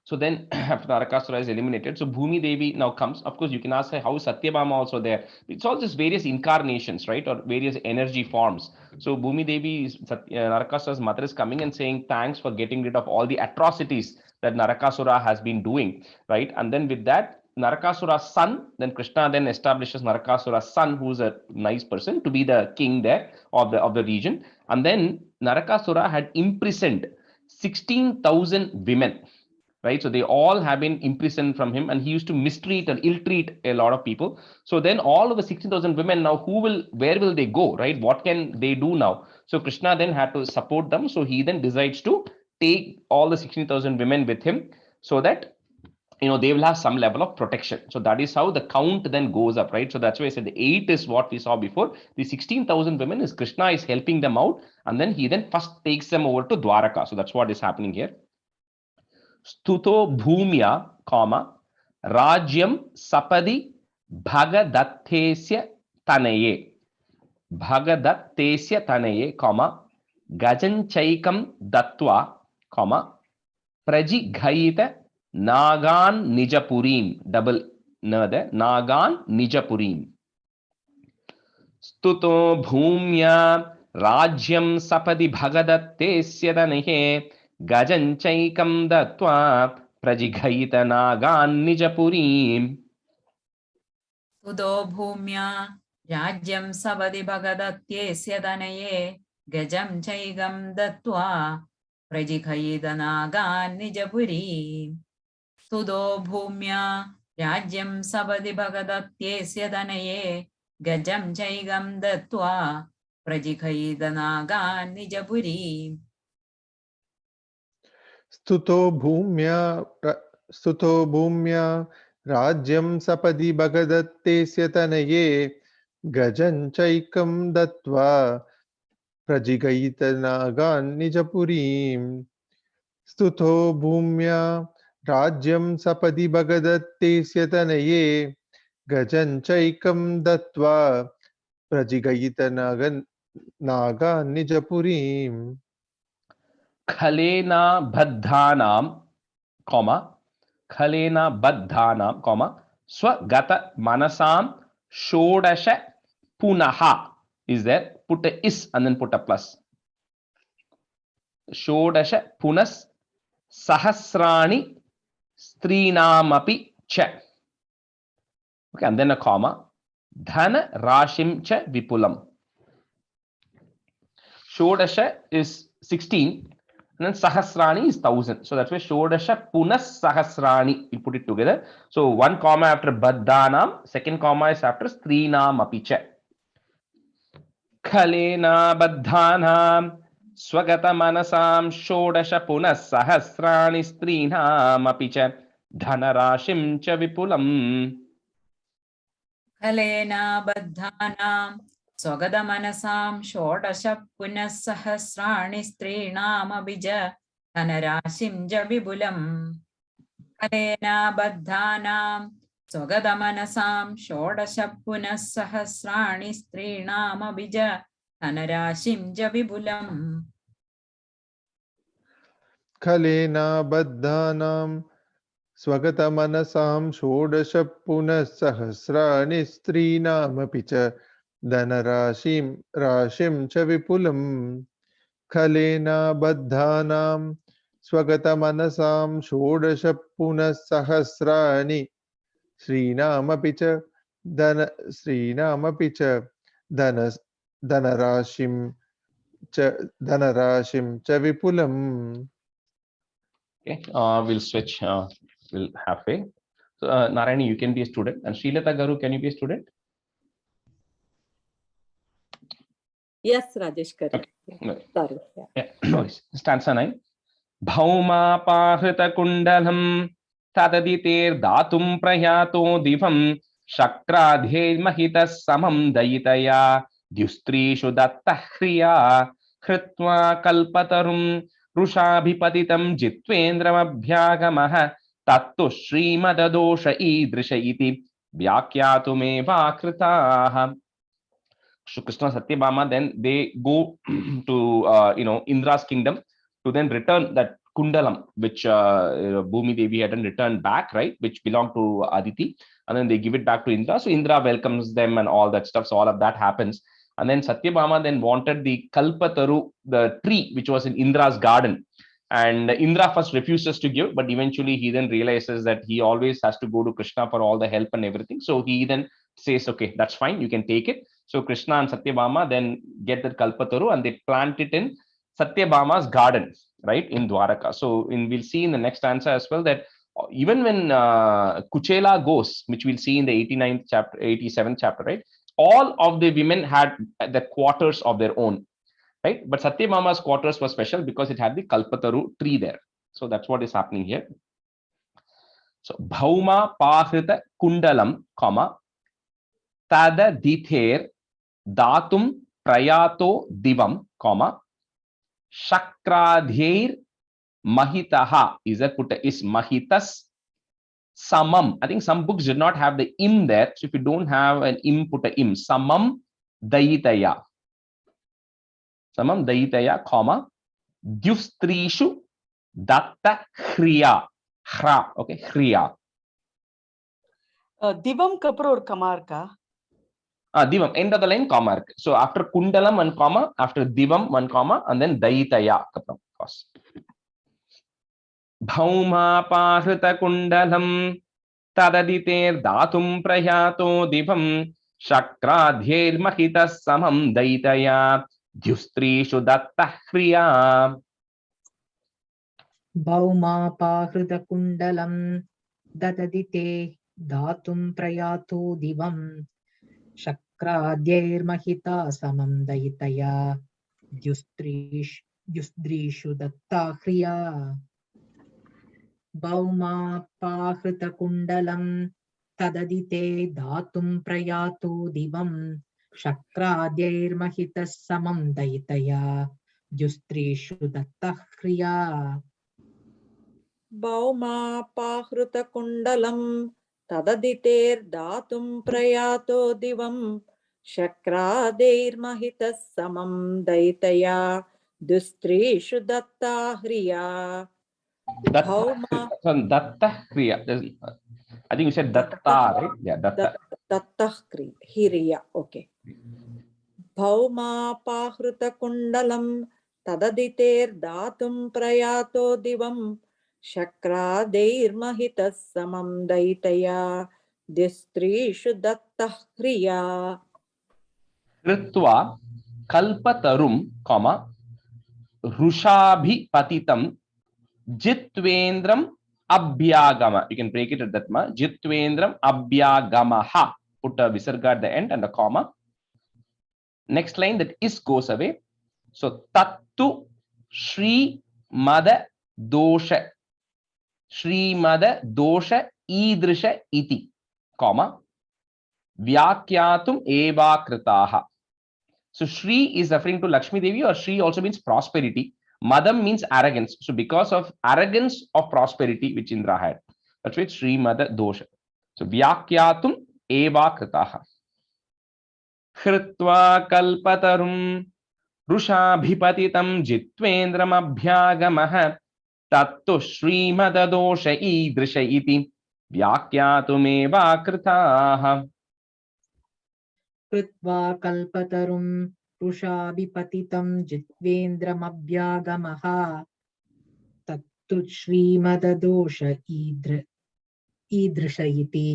So then after Narakasura is eliminated, so Bhumi Devi now comes. Of course, you can ask her, how is Satyabhama also there? It's all just various incarnations, right? Or various energy forms. So Bhumi Devi, Narakasura's mother, is coming and saying, thanks for getting rid of all the atrocities that Narakasura has been doing, right? And then with that, Narakasura's son, then Krishna then establishes Narakasura's son, who's a nice person, to be the king there of the region. And then Narakasura had imprisoned 16,000 women. Right, so they all have been imprisoned from him, and he used to mistreat and ill-treat a lot of people. So then all of the 16,000 women now, where will they go, right? What can they do now? So Krishna then had to support them. So he then decides to take all the 16,000 women with him so that, they will have some level of protection. So that is how the count then goes up, right? So that's why I said the 8 is what we saw before. The 16,000 women is Krishna is helping them out, and then he then first takes them over to Dwaraka. So that's what is happening here. Stuto bhumya, comma, rajyam sapadi bhagadattesya tanaye. Bhagadattesya tanaye, comma, gajanchaikam dattva, comma, prajighayita nagan nijapurim. Double na there, nagan nijapurim. Stuto bhumya rajyam sapadi bhagadattesya tanaye. Gajanchaikam dattva prajighayita nagan nijapurim. Tudo bhumya rajyam savadi bhagadatyesya danaye gajam chaigam dattva prajighayita nagan nijapurim. Tudo bhumya rajyam savadi bhagadatyesya danaye gajam chaigam dattva prajighayita nagan nijapurim. Stuto bhumya rajyam sapadi bhagadattesya tanaye gajanchaikam dattva prajigayita nagan nijapurim. Stuto bhumya rajyam sapadi bhagadattesya tanaye gajanchaikam dattva prajigayita nagan nijapurim. Khalena baddhanam, comma, swagata manasam shodasha punaha is there. Put a is and then put a plus. Shodasha punas sahasrani strinamapi cha. Okay, and then a comma. Dhana rashim cha vipulam. Shodasha is 16. And then Sahasrani is 1000. So that's why Shodasha Punas Sahasrani. We put it together. So one comma after Baddhanam, second comma is after Strinam Apicha. Khalena Baddhanam Swagata Manasam Shodasha Punas Sahasrani Strinam Apicha Dhanarashim Cha Vipulam. Kalena Baddhanam Swagadamanasam Shodash Punas Sahasrani Strinam Abhija Dhanarashim Javibulam. Kalena Baddhanam Swagadamanasam Shodash Punas Sahasrani Strinam Abhija Dhanarashim Javibulam. Khalena Baddhanam Swagatamanasam Shodasha Punas Sahasrani Strinamapi cha Dhanarashim cha Vipulam. Khalena Baddhanam Swagatamanasam Shodasha Punas Sahasrani Strinamapi cha Dhanarashim cha Vipulam. Okay, we'll switch. We'll halfway. So Narayani, you can be a student, and Srilata Garu, can you be a student? Yes, Rajesh. Okay. No. Sorry. Yeah. No. Stanza 9. Bhauma pahrita kundalam tadaditir datum prayato divam shakradhe mahitas samam dayitaya dyustrishu dattahriya kritva kalpatarum rushabhipatitam jitwendram abhyagamah tattu srimadadosha idrisha iti vyakyatumeva kritaha. So Krishna Satyabhama, then they go to Indra's kingdom to then return that kundalam which Bhumi Devi hadn't returned back, right, which belonged to Aditi, and then they give it back to Indra. So Indra welcomes them and all that stuff. So all of that happens, and then Satyabhama then wanted the Kalpataru, the tree which was in Indra's garden, and Indra first refuses to give, but eventually he then realizes that he always has to go to Krishna for all the help and everything. So he then says, okay, that's fine, you can take it. So Krishna and Satyabhama then get that Kalpataru and they plant it in Satyabhama's garden, right, in Dwaraka. So we'll see in the next answer as well that even when Kuchela goes, which we'll see in the 89th chapter, 87th chapter, right, all of the women had the quarters of their own, right? But Satyabhama's quarters were special because it had the Kalpataru tree there. So that's what is happening here. So Bhauma Pahrita Kundalam, comma, Tada Dither Datum Prayato Divam, comma, Shakradheir Mahitaha is Mahitas Samam. I think some books did not have the im there. So if you don't have an im, put a im. Samam Dayitaya. Samam Dayitaya, comma, Dyustrishu Datta Hriya. Hra, okay, Hriya. Divam kapra or kamarka. Divam, end of the line, comma. So after Kundalam, one comma, after Divam, one comma, and then Dayitaya. Bhauma Pahrita Kundalam Tadaditer Datum Prayato Divam Shakradher Mahitas Samam Dayitaya Dyustrishu Datta Hriya. Bhauma Pahrita Kundalam Dadadite Datum Prayato Divam Shakradher Mahita Samam Dayitaya Dyustrishu Datta Hriya. Bhauma Pahrita Kundalam Tadadite Datum Prayato Divam Shakradher Mahita Samam Dayitaya Dyustrishu Datta Hriya. Bhauma Pahrita Kundalam Tadaditer Datum Prayato Divam Shakradher Mahita Samam Dayitaya Dyustrishu Datta Hriya. Datta Hriya. I think you said Datta, right? Yeah, Datta. Datta Hriya. Okay. Bhauma Pahrita Kundalam Tadaditer Datum Prayato Divam Shakradher Mahita Samam Dayitaya Dyustrishu Datta Hriya. Kritva kalpatarum, comma, rushabhipatitam, jitvendram abhyagama. You can break it at that ma. Jitvendram abhyagamaha. Put a visarga at the end and a comma. Next line, that is goes away. So tattu Shri Mada Dosha. Shri Mada Dosha Idrisha iti, comma, Vyakyatum eva kritaha. So Shri is referring to Lakshmi Devi, or Shri also means prosperity. Madam means arrogance. So because of arrogance of prosperity which Indra had, that's why it's Shri Mada Dosha. So Vyakyatum eva kritaha. Kritva kalpatarum rushabhipatitam jitvendram abhyagamah tattu Shrimada Dosha idrisha iti vyakyatumeva kritaha. कृत्वा कल्पतरुं रुषाभिपतितं जित्वेन्द्रमभ्यागमः तत्तु श्रीमददोष ईदृश इति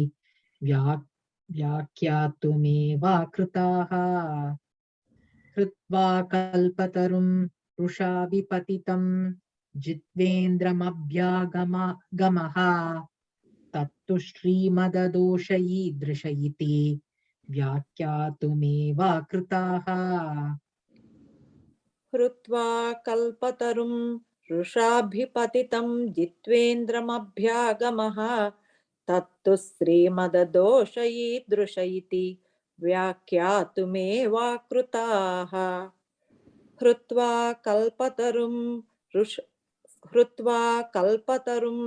व्याख्यातुमेवाकृताः कृत्वा कल्पतरुं रुषाभिपतितं जित्वेन्द्रमभ्यागमः तत्तु श्रीमददोष ईदृश इति व्याख्यातुमेवाकृताः कृत्वा कल्पतरुं रुषाभिपतितं जित्वेन्द्रमभ्यागमः तत्तु श्रीमददोष ईदृश इति व्याख्यातुमेवाकृताः कृत्वा कल्पतरुं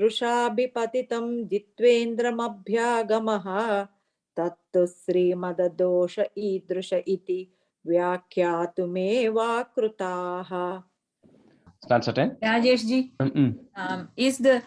रुषाभिपतितं जित्वेन्द्रमभ्यागमः तत्तु श्रीमददोष ईदृश इति व्याख्यातुमेवाकृताः. Stanza 10. Rajesh ji, is the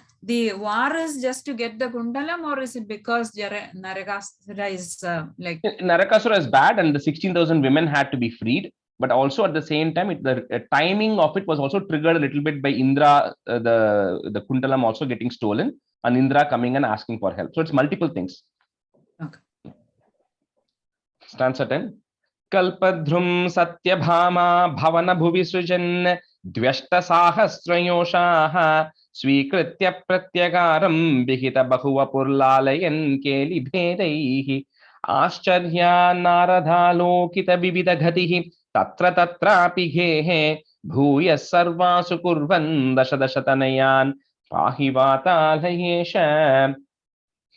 war is just to get the kundalam, or is it because Narakasura is like Narakasura is bad and the 16,000 women had to be freed, but also at the same time the timing of it was also triggered a little bit by Indra, the kundalam also getting stolen and Indra coming and asking for help. So it's multiple things. Okay. Stanza 10. Kalpadhrum satyabhama bhavana bhuvi srujan dvyashta sahasrayoshaha swikritya pratyagaram vihita bahuva purlalayan keli bhedaihi ascharya narada lokita vividha ghatihi tatra tatrapi gehe bhuya sarvasu kurvan dasha dashatanayan pahi vatalayesha.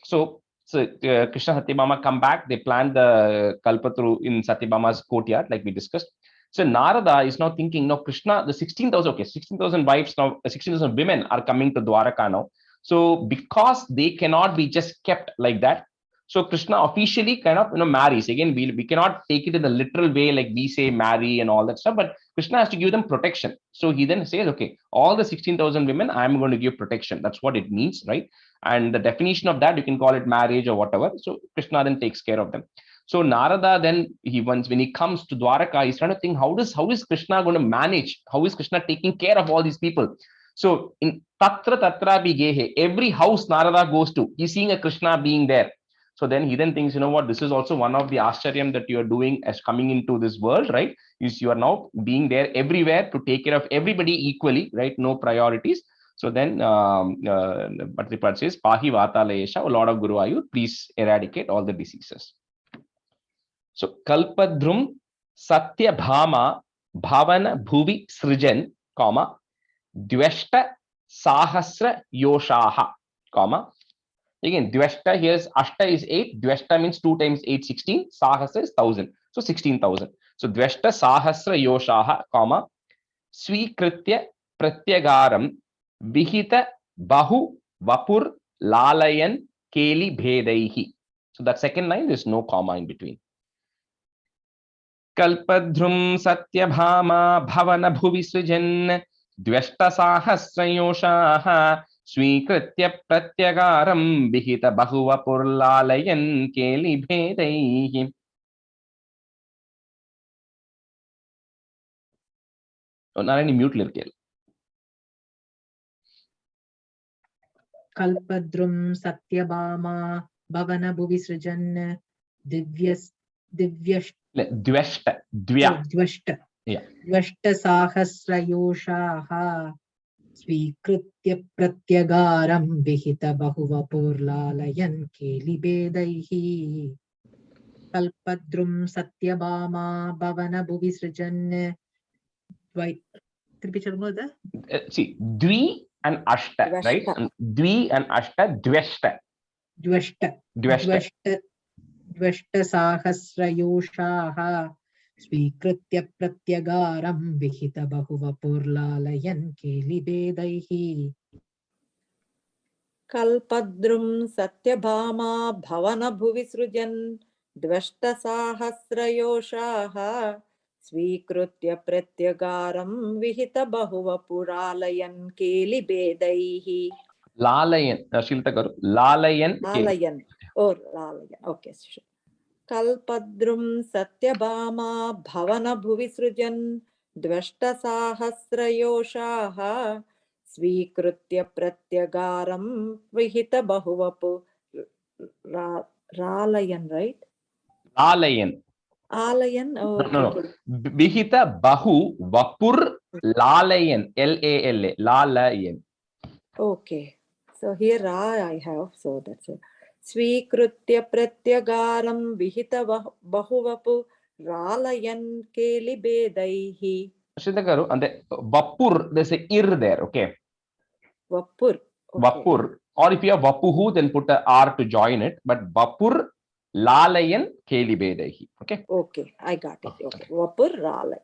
So Krishna Satyabhama come back, they plant the Kalpatru in Satyabhama's courtyard, like we discussed. So Narada is now thinking, no, Krishna, the 16,000, okay, 16,000 wives now, 16,000 women are coming to Dwaraka now. So because they cannot be just kept like that, so Krishna officially kind of, marries. Again, we cannot take it in the literal way, like we say marry and all that stuff, but Krishna has to give them protection. So he then says, okay, all the 16,000 women, I'm going to give protection. That's what it means, right? And the definition of that, you can call it marriage or whatever. So Krishna then takes care of them. So Narada then, when he comes to Dwaraka, he's trying to think, how is Krishna going to manage? How is Krishna taking care of all these people? So in Tatra Tatra Bigehe, every house Narada goes to, he's seeing a Krishna being there. So then he then thinks, you know what, this is also one of the Ascharyam that you are doing as coming into this world, right? Is you are now being there everywhere to take care of everybody equally, right? No priorities. So then Bhattacharya says, Pahi Vatalayesha, O Lord of Guru Ayu, please eradicate all the diseases. So Kalpadhrum Satyabhama Bhavana Bhuvi Srijan, comma, Dvyashta Sahasra Yoshaha, comma. Again, Dvyashta here is Ashta is 8. Dvyashta means 2 times 8, 16. Sahasra is 1,000. So 16,000. So Dvyashta Sahasra Yoshaha, comma, Swikritya Pratyagaram Vihita Bahu Vapur Lalayan Keli Bhedaihi. So that second line, there's no comma in between. Kalpadhrum Satyabhama Bhavana Bhuvi Srijan Dvyashta Sahasrayoshaha Swikritya Pratyagaram Vihita Bahuva Purlalayan Keli Bhedaihi. Oh, Narayani, mute lyrical. Kalpadrum Satyabhama Bhavana Bhuvi Srijan Dveshta. Dveshta. Yeah. Dveshta sahasrayoshaha स्वीकृत्य प्रत्यगारं विहित बहुवपुर्लालयन् केलिभेदैः कल्पद्रुम सत्यभामा भवन भुवि सृजन् See, Dvi and Ashta, Dveshta. right? Dvi and Ashta, Dveshta. द्वष्ट साहस्रयोषाः स्वीकृत्य प्रत्यगारं विहित बहुवपुर्लालयन् केलिभेदैः कल्पद्रुम सत्यभामा भवन भुवि सृजन् द्वष्टसाहस्रयोषाः स्वीकृत्य प्रत्यगारं विहित बहुवपुरालयन् केलिभेदैः Lalayan, Shilta Garu, Lalayan. लालयन् or लालयन्. Okay. कल्पद्रुम Satyabhama भवन भुवि सृजन् द्वष्टसाहस्रयोषाः स्वीकृत्य प्रत्यगारं विहित बहुवपु रालयन्, right? Lalayan. आलयन्. No. Vihita Bahu Vapur Lalayan. Lala. Lalayan. Okay. So here Ra I have. So that's it. स्वीकृत्य प्रत्यगारं विहित बहुवपु रालयन् केलिभेदैः. Shilta Garu, and the Vapur, there's a ir there, okay? Vapur. Okay. Vapur. Or if you have Vapuhu, then put a R to join it. But Vapur Lalayan Kelibedahi. Okay. Okay, I got it. Okay. Vapur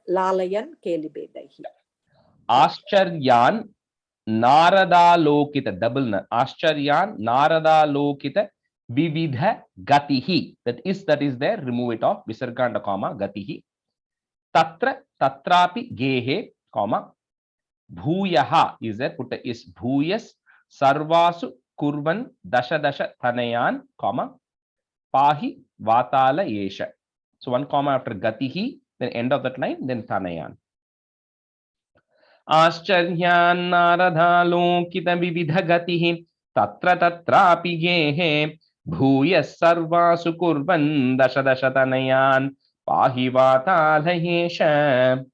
Lalayan Kelibedahi. Ascharyan Narada Lokita, double na. Ascharyan Narada Lokita Vividha Gatihi. That is there. Remove it off. Visarga and a comma. Gatihi. Tatra Tatrapi Gehe, comma. Bhuyaha is there. Put a is Bhuyas Sarvasu Kurvan Dasha Tanayan, comma. Pahi Vatala Yesha. So one comma after Gatihi, then end of that line, then Tanayan. Ascharyan Narada Lokita Vividha Gatihi Tatra Tatrapi Gehe Bhuyas Sarvasu Kurvan Dasha Tanayan Pahi Vatala Yesha.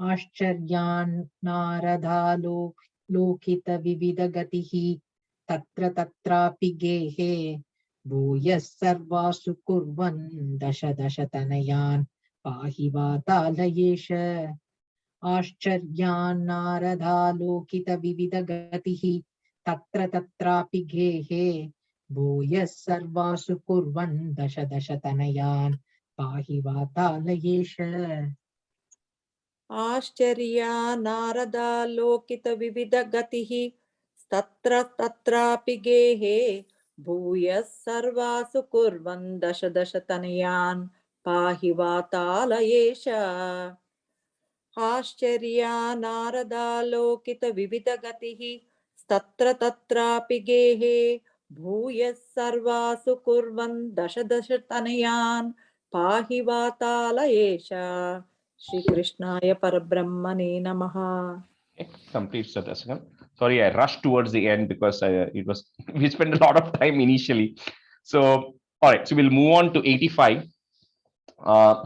आश्चर्यान् नारदा लोकित विविध गतिः तत्र तत्रापि गेहे भूयः सर्वासु कुर्वन् दश तनयान् पाहि वातालयेश. आश्चर्यान् नारदा लोकित विविध गतिः तत्र तत्रापि गेहे भूयः सर्वासु कुर्वन् दश तनयान् पाहि वातालयेश. आश्चर्या नारदा लोकित विविध गतिः तत्र तत्रापि गेहे भूयः सर्वासु कुर्वन् दश तनयान् पाहि वातालयेश. आश्चर्या नारदा लोकित विविध गतिः तत्र तत्रापि गेहे भूयः सर्वासु कुर्वन् दश तनयान् पाहि वातालयेश. Shri Krishnaya Parabrahmane Namaha. Okay, complete Dasakam. Sorry, I rushed towards the end because we spent a lot of time initially. So, all right, so we'll move on to 85.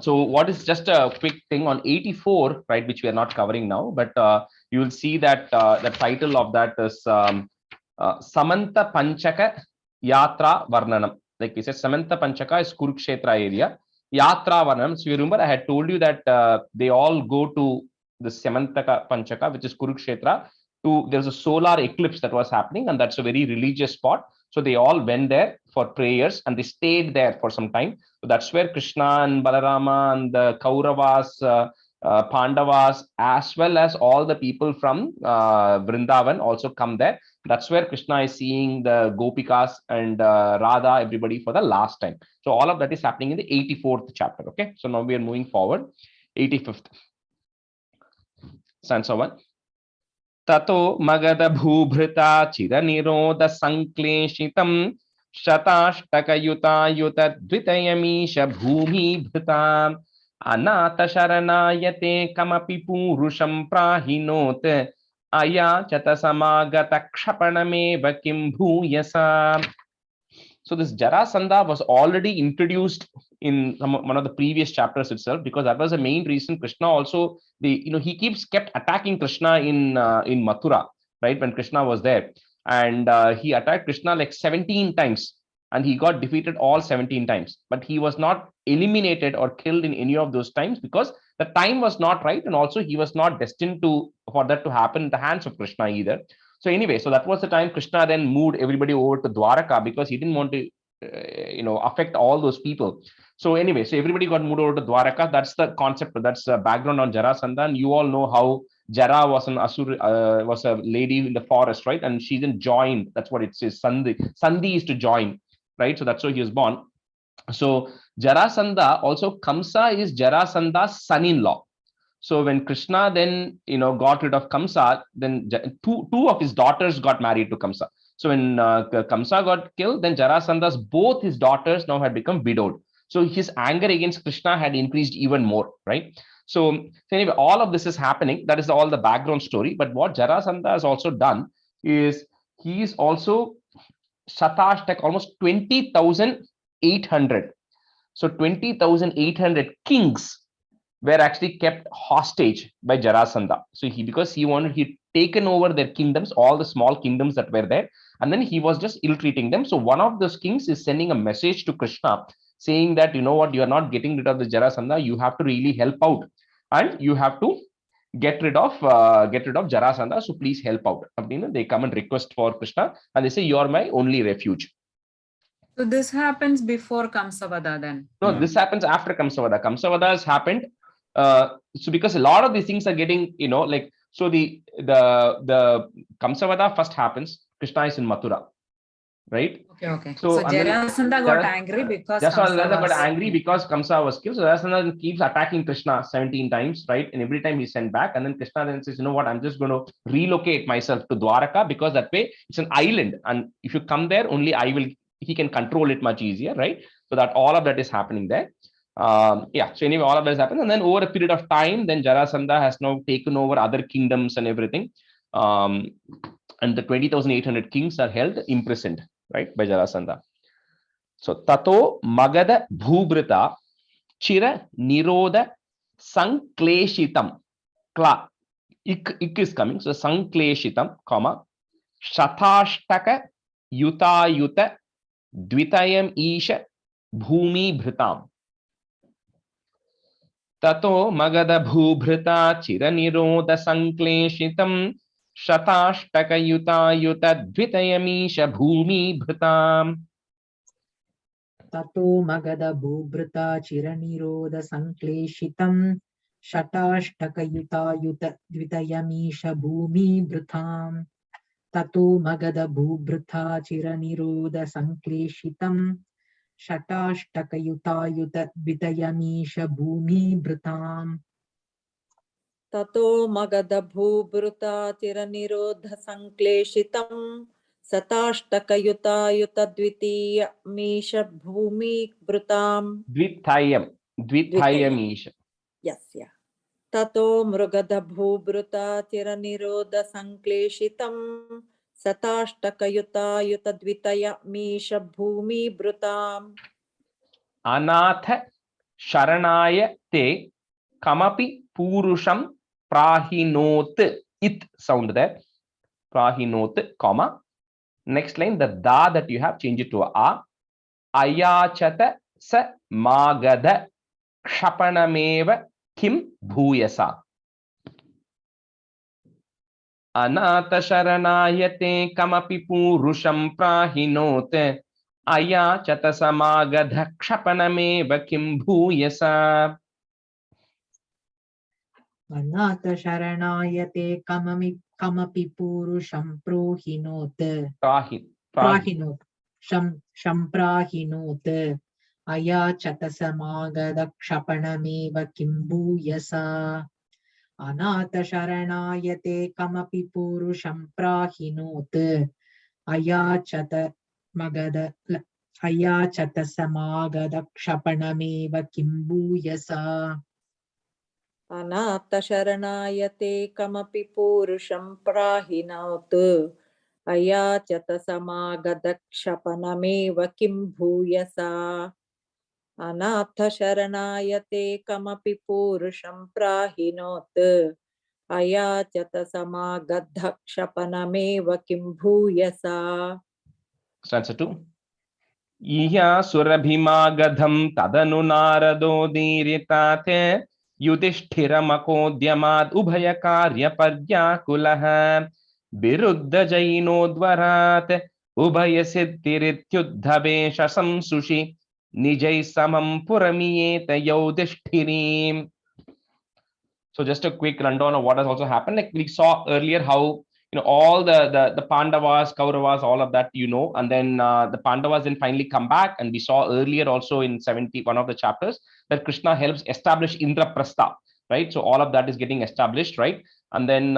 So what is just a quick thing on 84, right, which we are not covering now, but you will see that the title of that is Samanta Panchaka Yatra Varnanam. Like we said, Samanta Panchaka is Kurukshetra area. Yatra Varnam. So you remember I had told you that they all go to the Samantaka Panchaka, which is Kurukshetra. There's a solar eclipse that was happening, and that's a very religious spot. So they all went there for prayers and they stayed there for some time. So that's where Krishna and Balarama and the Kauravas, Pandavas, as well as all the people from Vrindavan also come there. That's where Krishna is seeing the Gopikas and Radha, everybody for the last time. So all of that is happening in the 84th chapter. Okay. So now we are moving forward. 85th. Stanza 1. Tato Magada Bhubhrita Chira Niroda Sankleshitam Shatashtaka Yuta Yuta Dvitayamisha Bhumi Bhrita Anata Sharanayate Kamapi Purusham Prahinot Aya Chata Samagata Kshapanameva Kim Bhuyasa. So this Jarasandha was already introduced in one of the previous chapters itself, because that was the main reason Krishna also, he kept attacking Krishna in Mathura, right, when Krishna was there. And he attacked Krishna like 17 times, and he got defeated all 17 times. But he was not eliminated or killed in any of those times, because the time was not right, and also he was not destined for that to happen in the hands of Krishna either. So anyway, so that was the time Krishna then moved everybody over to Dwaraka, because he didn't want to affect all those people. So anyway, so everybody got moved over to Dwaraka. That's the concept, that's the background on Jarasandha. And you all know how Jara was an asur, was a lady in the forest, right? And she didn't join. That's what it says. Sandhi is to join, right? So that's how he was born. So Jarasandha, also Kamsa is Jarasandha's son-in-law. So when Krishna then got rid of Kamsa, then two of his daughters got married to Kamsa. So when Kamsa got killed, then Jarasandha's both his daughters now had become widowed. So his anger against Krishna had increased even more, right? So anyway, all of this is happening. That is all the background story. But what Jarasandha has also done is he is also Shatashtaka, almost 20,800. So 20,800 kings were actually kept hostage by Jarasandha. So he'd taken over their kingdoms, all the small kingdoms that were there, and then he was just ill-treating them. So one of those kings is sending a message to Krishna saying that, you know what, you are not getting rid of the Jarasandha, you have to really help out, and you have to get rid of Jarasandha, so please help out. They come and request for Krishna, and they say, you are my only refuge. So this happens before Kamsavada then? No, this happens after Kamsavada. Kamsavada has happened. So because a lot of these things are getting, so the Kamsavada first happens. Krishna is in Mathura, right? Okay. So Jarasandha got angry because Jarasandha got angry because Kamsa was killed. So Jarasandha keeps attacking Krishna 17 times, right? And every time he's sent back. And then Krishna then says, you know what, I'm just going to relocate myself to Dwaraka, because that way it's an island. And if you come there, only he can control it much easier, right? So that all of that is happening there. So anyway, all of that has happened. And then over a period of time, then Jarasandha has now taken over other kingdoms and everything. And the 20,800 kings are held imprisoned, right, by Jarasandha. So Tato Magada Bhubrita Chira Niroda Sankleshitam. Ik is coming. So Sankleshitam, comma, Shatashtaka Yuta Dvitayam Isha Bhumi Bhritam. Tato Magada Bhubrita Chira Niroda Sankleshitam Shatashtaka Yuta Dvitayamisha Bhumi Bhritam. Tato Magada Bhubrata Chiraniroda Sankleshitam Shatashtaka Yuta Dvitayamisha Bhumi Bhritam. Tato Magada Bhubrata Chiraniroda Sankleshitam Shatashtaka Yuta Dvitayamisha Bhumi Bhritam. Tato Magada Bhubrata Chiranirodha Sankleshitam Satashtaka Yuta Dvitiya Misha Bhumi Bhritam. Dvitayamisha. Yes, yeah. Tato Mrugada Bhubrata Chiranirodha Sankleshitam Satashtaka Yuta Dvitaya Misha Bhumi Bhritam. Anatha Sharanaya Te Kamapi Purusham Prahinot. It sound there. Prahinot, comma. Next line, the da that you have, change it to a. Ayachata sa magada kshapanameva kim bhuyasa. Anata sharanayate kamapi purusham prahinote. Ayachata sa magada kshapanameva kim bhuyasa. Anata Sharanayate Kamapi Purusham Prohinot. Prahinot. Shamprahinot. Aya Chatasamagada Kshapanameva Kimbuyasa. Anata Sharanayate Kamapi Purusham Prahinot. Aya Chatasamagada Kshapanameva Kimbuyasa. Anata Sharanayate Kamapi Purusham Prahinot. अयाचतसमागतक्षपणमेव किं भूयसा अनाथशरणायते कमपि पूरुषं प्राहिनोत् अयाचतसमागतक्षपणमेव किं भूयसा. Stanza 2. Iya surabhimagadham tadanu naradodiritate yudhishthiramakodyamad ubhayakarya paryakulaha viruddha jainodvarat ubhayasiddhirityuddhavesha samsushi nijai samam puramiyeta yudhishtirim. So just a quick rundown of what has also happened. Like we saw earlier how all the Pandavas, Kauravas, all of that, and then the Pandavas then finally come back, and we saw earlier also in 71 of the chapters that Krishna helps establish Indraprastha, right? So all of that is getting established, right? And then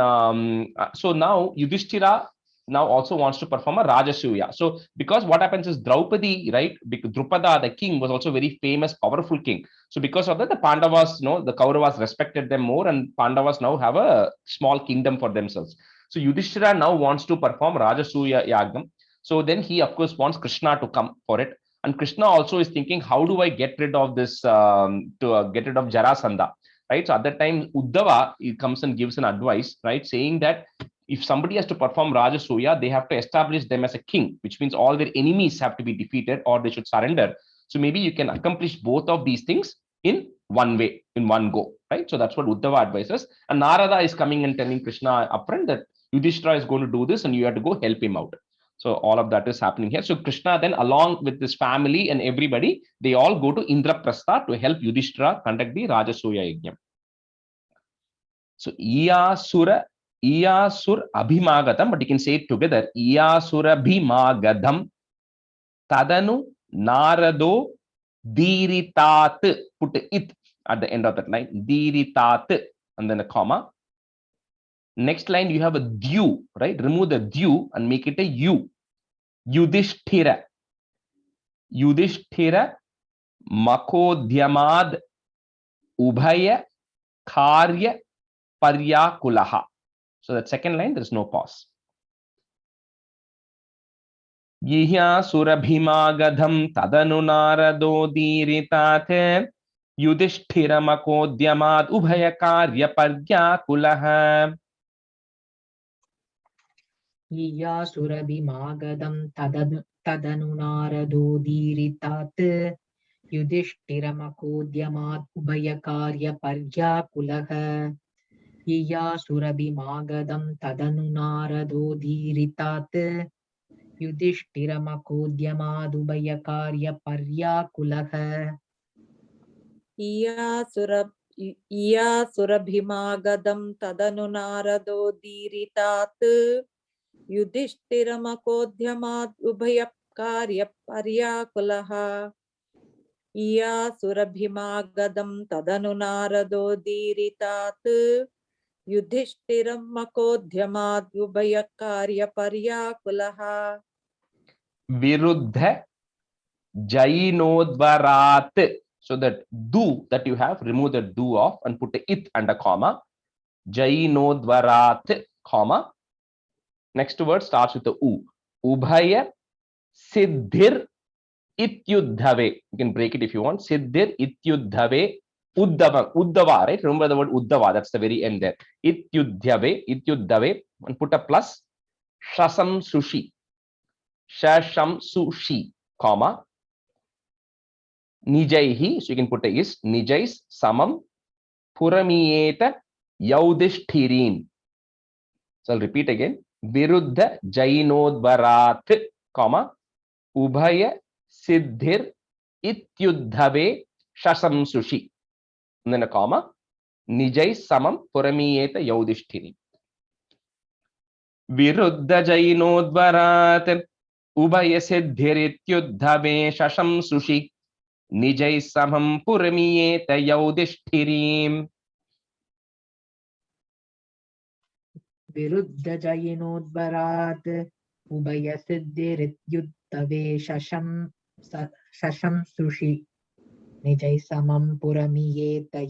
so now Yudhishthira now also wants to perform a Rajasuya. So because what happens is Draupadi, right? Because Drupada, the king, was also very famous, powerful king. So because of that, the Pandavas, the Kauravas respected them more, and Pandavas now have a small kingdom for themselves. So Yudhishthira now wants to perform Rajasuya Yagam. So then he, of course, wants Krishna to come for it. And Krishna also is thinking, how do I get rid of this, get rid of Jarasandha, right? So at that time, Uddhava he comes and gives an advice, right? Saying that if somebody has to perform Rajasuya, they have to establish them as a king, which means all their enemies have to be defeated or they should surrender. So maybe you can accomplish both of these things in one way, in one go, right? So that's what Uddhava advises. And Narada is coming and telling Krishna upfront that Yudhishthira is going to do this and you have to go help him out. So all of that is happening here. So Krishna then, along with his family and everybody, they all go to Indraprastha to help Yudhishthira conduct the Rajasuya Yajna. So Iyasur Abhimagatam, but you can say it together. Iyasura Bhimagadam Tadanu Narado Diritat. Put it at the end of that line. Diritat, and then a comma. Next line, you have a dyu, right? Remove the dyu and make it a u. Yudhishthira. Yudhishthira Makodhyamad Ubhaya Karya Paryakulaha. So that second line, there is no pause. Yihya surabhimagadham tadanu narado diritate Yudhishthira Makodhyamad Ubhaya Karya Paryakulaha. Iya surabhimagadam tadanu narado diritat Yudhishthira makodhyamad ubhayakarya paryakulaha. Iya surabhimagadam tadanu narado diritat Yudhishthira makodhyamad ubhayakarya paryakulaha. Iya surabhimagadam tadanu narado diritat Yudhishthira makodhyamad ubhayakarya paryakulaha. Iya surabhimagadam tadanu narado diritat Yudhishthira makodhyamad ubhayakarya paryakulaha. Viruddha Jainodvarat. So that do that you have, remove the do off and put a it and a comma. Jainodvarat, comma. Next word starts with the u. Ubhaya Siddhir Ityuddhave. You can break it if you want. Siddhir Ityuddhave Uddhava, right? Remember the word Uddhava, that's the very end there. Ityuddhave, and put a plus. Shasam Sushi. Shasham Sushi, comma. Nijaihi, so you can put a is. Nijais Samam Puramiyeta Yaudhishtirin. So I'll repeat again. Viruddha Jainodvarat, comma. Ubhaya Siddhir Ityuddhave Shasam Sushi. And then a comma. Nijai Samam Puramiyeta Yaudhishtirin. Viruddha Jainodvarat Ubhaya Siddhir Ityuddhave Shasam Sushi. Nijai Samam Puramiyeta Yaudhishtirim. Viruddha Jainodvarat Ubhaya Siddhirityuddhave Shasham Sushi. Nijai Samam Puramiyeta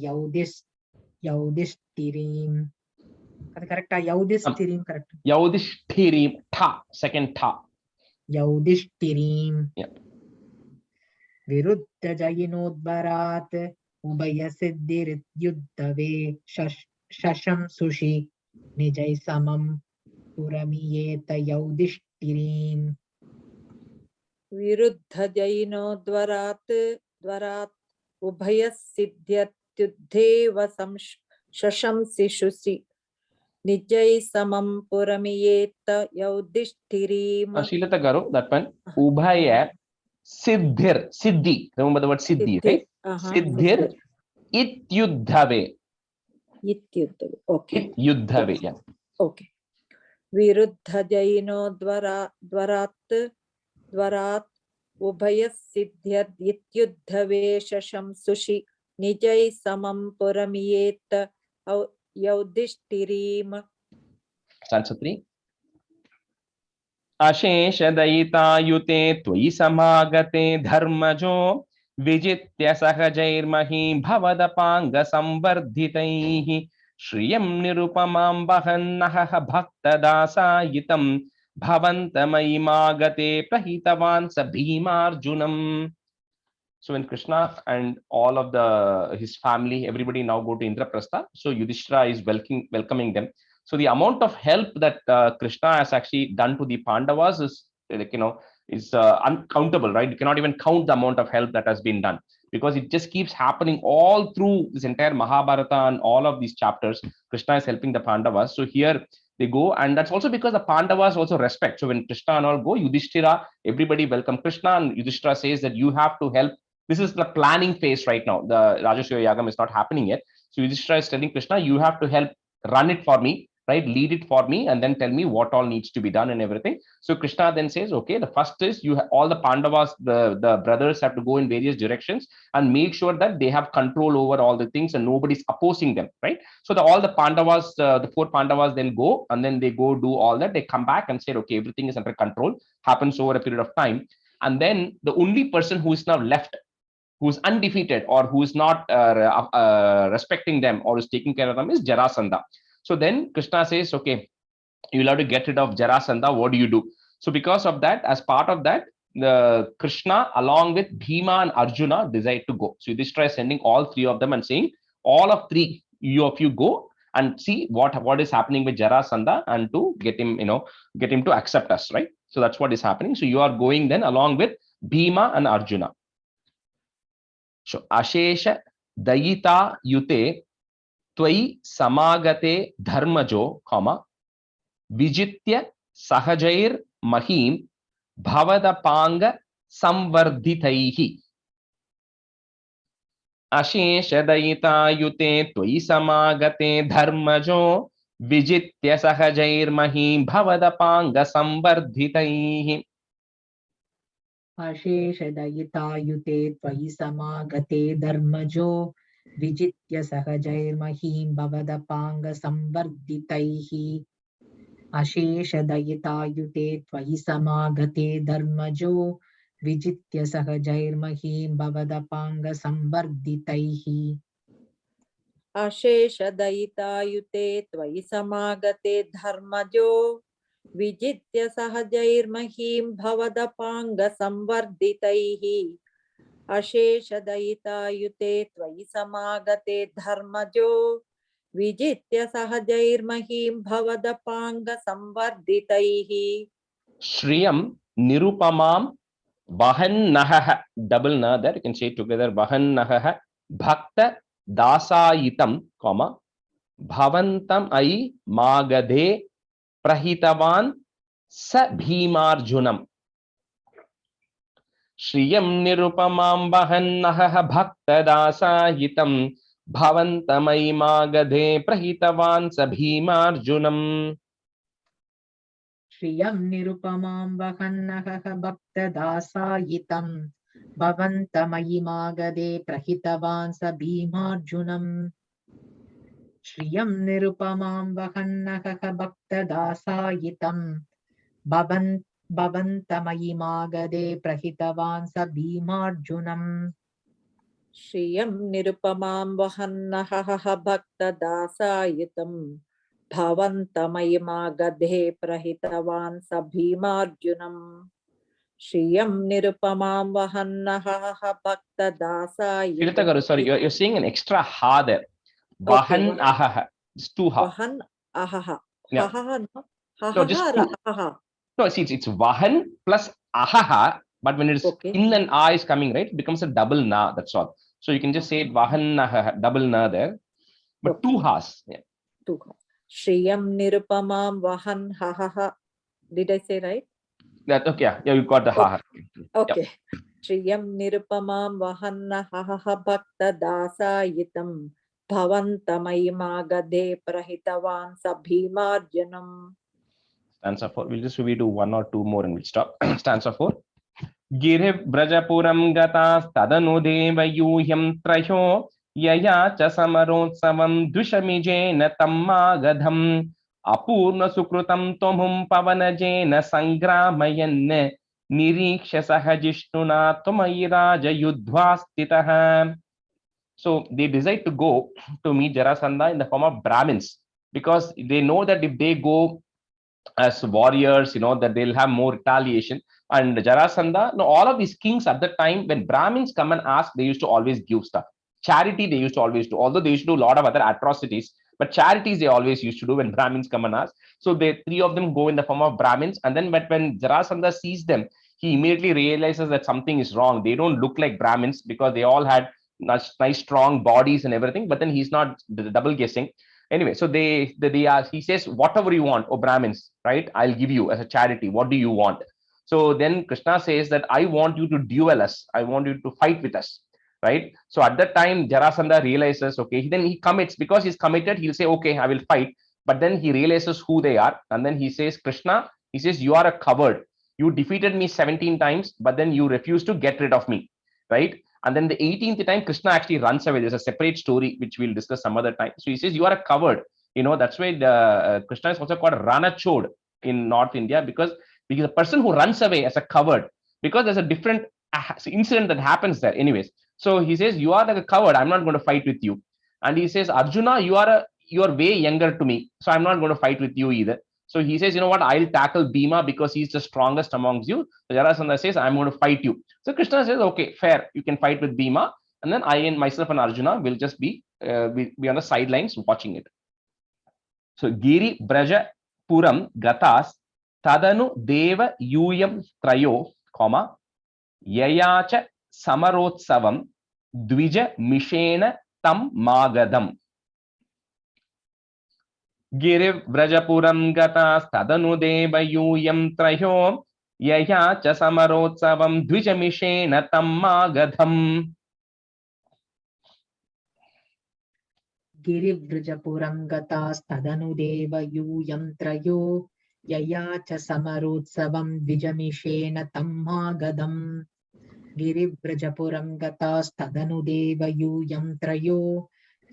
Yaudhishtirim. Adi correct. Yaudhishtirim correct. Yaudhishtirim, tha, second tha. Yaudhishtirim. Yeah. Viruddha jayinodvarat ubhayasiddhirityuddhave shasham sushi nijai samam puramiyeta yaudhishtirim. विरुद्ध जैनो द्वारात् उभयसिद्ध्यत्युद्धेव शशंसिषुषि निजै समं पुरमियेत यौधिष्ठिरीम्. Srilata Garu, that one. Ubhaya siddhir, siddhi. Remember the word siddhi, right? Siddhir ityuddhave. Ityuddhave. Okay. Ityuddhave, yeah. Okay. विरुद्ध जैनो द्वारात् उभयसिद्ध्यत्युद्धवे शशंसुषि निजै समं पुरमियेत यौधिष्ठिरीम्. Stanza 3. अशेषदयितायुते त्वयि समागते धर्मजो विजित्य सहजैर्महीं भवदपाङ्गसंवर्धितैः श्रियं निरुपमां वहन्नः भक्तदासायितं भवन्तमयिमागते प्रहितवान् स भीमार्जुनम्. So when Krishna and all of his family, everybody now go to Indraprastha. So Yudhishthira is welcoming them. So the amount of help that Krishna has actually done to the Pandavas is uncountable, right? You cannot even count the amount of help that has been done, because it just keeps happening all through this entire Mahabharata and all of these chapters. Krishna is helping the Pandavas. So here they go, and that's also because the Pandavas also respect. So when Krishna and all go, Yudhishthira, everybody welcome Krishna, and Yudhishthira says that you have to help. This is the planning phase right now. The Rajasuya Yagam is not happening yet. So Yudhishthira is telling Krishna, you have to help run it for me, right? Lead it for me, and then tell me what all needs to be done and everything. So Krishna then says, okay, the first is all the Pandavas, the brothers have to go in various directions and make sure that they have control over all the things and nobody's opposing them, right? So all the Pandavas, the 4 Pandavas then go, and then they go do all that. They come back and say, okay, everything is under control, happens over a period of time. And then the only person who is now left, who's undefeated or who's not respecting them or is taking care of them, is Jarasandha. So then Krishna says, okay, you'll have to get rid of Jarasandha. What do you do? So because of that, as part of that, the Krishna along with Bhima and Arjuna decide to go. So Yudhishthira is sending all 3 of them and saying, all of 3 of you go and see what is happening with Jarasandha, and to get him to accept us, right? So that's what is happening. So you are going then along with Bhima and Arjuna. So Ashesha Dayita Yute Twai Samagate Dharmajo, Vijitya Sahajair Mahim Bhavadapanga Samvardhitaihi. Ashesha Dayita Yute Twai Samagate Dharmajo Vijitya Sahajair Mahim Bhavadapanga Samvardhitaihi. Asheshadayitayute tvayi samagate dharmajo vijitya sahajairmahim bhavadapanga samvardhitaihi. Asheshadayitayute tvayi samagate dharmajo vijitya sahajairmahim bhavadapanga samvardhitaihi. Asheshadayitayute tvayi samagate dharmajo Vijitya sahajairmahim bhavadapanga samvardhitaihi. Asheshadayitayute tvayi samagate dharmajo Vijitya sahajairmahim bhavadapanga samvardhitaihi. Shriyam Nirupamam Vahannaha, double na there, you can say it together, Vahannaha Bhakta Dasayitam, Bhavantam Ai Magade Prahitavan Sa Bhimarjunam. Shriyam Nirupamam Vahannaha Bhakta Dasayitam Bhavantam Ai Magade Prahitavan Sa Bhimarjunam. Shriyam nirupamam vahannaha bhakta dasayitam bhavantamayi magade prahitavan sa bhimarjunam. Shriyam nirupamam vahannaha bhakta dasayitam bhavantamayi magade prahitavan sa bhimarjunam. Shriyam nirupamam vahannaha bhakta dasayitam भवन्तमयिमागधे प्रहितवान् स भीमार्जुनम् श्रियं निरुपमां वहन्नः भक्तदासाय Kirtagaru, sorry, you're saying an extra ha there. Vahan ahaha. It's two ha. Vahan ahaha. Yeah. Hahaha, no? No, just Hahaha, two. rahaha. No, see, it's vahan plus ahaha, but when it's in and a is coming, right, it becomes a double na, that's all. So you can just say it vahan ahaha, double na there, but two has. Yeah. Two has. Shriyam nirupamam vahan hahaha. Did I say right? That, okay, yeah, you got the ha. Okay. Shriyam nirupamam vahan hahaha bhakta dasayitam bhavantamayimagade prahitavan sabhimarjanam. Stanza 4. We'll just do one or two more and we'll stop. Stanza 4. Girib Brajapuram Gatas Tadanu Deva Yuhyam Trayo Yaya Chasamarotsavam Dushamijena Tamma Gadham Apurna Sukrutam Tomhum Pavanajena Sangramayan Niriksha Sahajishnuna Tomayiraja Yudhvastitaha. So they decide to go to meet Jarasandha in the form of Brahmins because they know that if they go as warriors, that they'll have more retaliation. And Jarasandha, all of these kings at the time, when Brahmins come and ask, they used to always give stuff. Charity they used to always do, although they used to do a lot of other atrocities, but charities they always used to do when Brahmins come and ask. So they three of them go in the form of Brahmins, and then but when Jarasandha sees them, he immediately realizes that something is wrong. They don't look like Brahmins because they all had nice strong bodies and everything, but then he's not double guessing. Anyway, so they ask, he says, whatever you want, O Brahmins, right? I'll give you as a charity. What do you want? So then Krishna says that I want you to duel us. I want you to fight with us, right? So at that time, Jarasandha realizes, okay, then he commits. Because he's committed, he'll say, okay, I will fight. But then he realizes who they are. And then he says, Krishna, he says, you are a coward. You defeated me 17 times, but then you refused to get rid of me, right? And then the 18th time, Krishna actually runs away. There's a separate story, which we'll discuss some other time. So he says, you are a coward. That's why Krishna is also called Ranachod in North India, because the person who runs away as a coward, because there's a different incident that happens there. Anyways, so he says, you are like a coward. I'm not going to fight with you. And he says, Arjuna, you are way younger to me. So I'm not going to fight with you either. So he says, you know what, I'll tackle Bhima because he's the strongest amongst you. So Jarasandha says, I'm going to fight you. So Krishna says, okay, fair, you can fight with Bhima. And then I and myself and Arjuna will just be on the sidelines watching it. So Giri Braja Puram Gatas Tadanu Deva Yuyam Trayo, Yayacha Samarotsavam Dvija Mishena Tam Magadam. Giri Brajapuram Gatas Tadanu Deva Yuyam Trayo Yayacha Samarotsavam Dvija Mishena Tam Magadam. गिरिव्रजपुरं गतास्तदनुदेव यूयं त्रयो यया च समरोत्सवं द्विजमिषेण तं मागधम् गिरिव्रजपुरं गतास्तदनुदेव यूयं त्रयो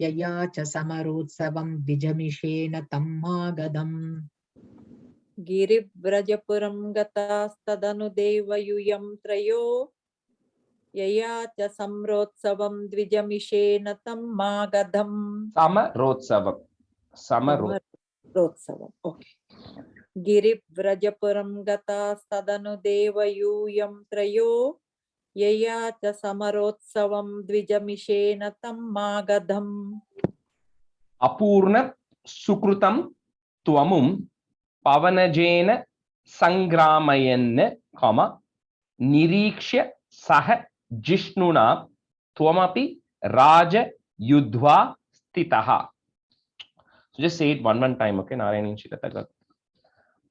यया च समरोत्सवं द्विजमिषेण तं मागधम् गिरिव्रजपुरं गतास्तदनुदेव यूयं त्रयो यया च समरोत्सवं द्विजमिषेण तं मागधम् Samarotsava. Okay. Girivrajpuram gataस्तदनुदेव यूयं त्रयो यया च समरोत्सवं द्विजमिषेण तं मागधम् Apurna Sukrutam Tvamum Pavanajena Sangramayan, Nirikshya Saha Jishnuna Tvamapi Raja Yudhva Stitaha. So just say it one time, okay? Narayaneeyam.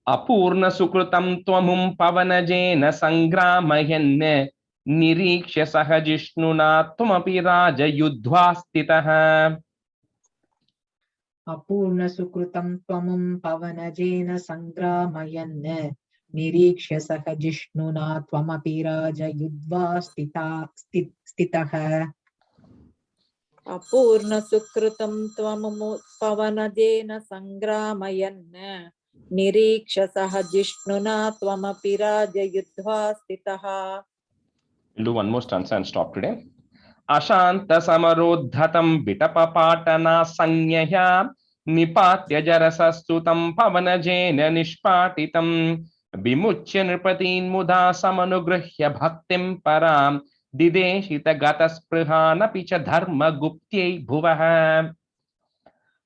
Apurna Sukrutam Tvamum Pavanajena Sangramayan Nirikshya Saha Jishnuna Tvamapi Raja Yudhva Stitaha. अपूर्ण सुकृतं त्वमुं पवनजेन संग्रामयन् निरीक्ष्य सह जिष्णुना त्वमपि राजयुध्वा स्थितः अपूर्ण सुकृतं त्वमुं पवनजेन संग्रामयन् निरीक्ष्य सह जिष्णुना त्वमपि राजयुध्वा स्थितः. We'll do one more stanza and stop today. Ashanta Samarodhatam Vitapapatana Sanyaya निपात्य जरसस्तुतं पवनजेन निष्पाटितं विमुच्य नृपतीन् मुदा समनुगृह्य भक्तिं परां दिदेशित गतस्पृहानपि च धर्मगुप्त्यै भुवः.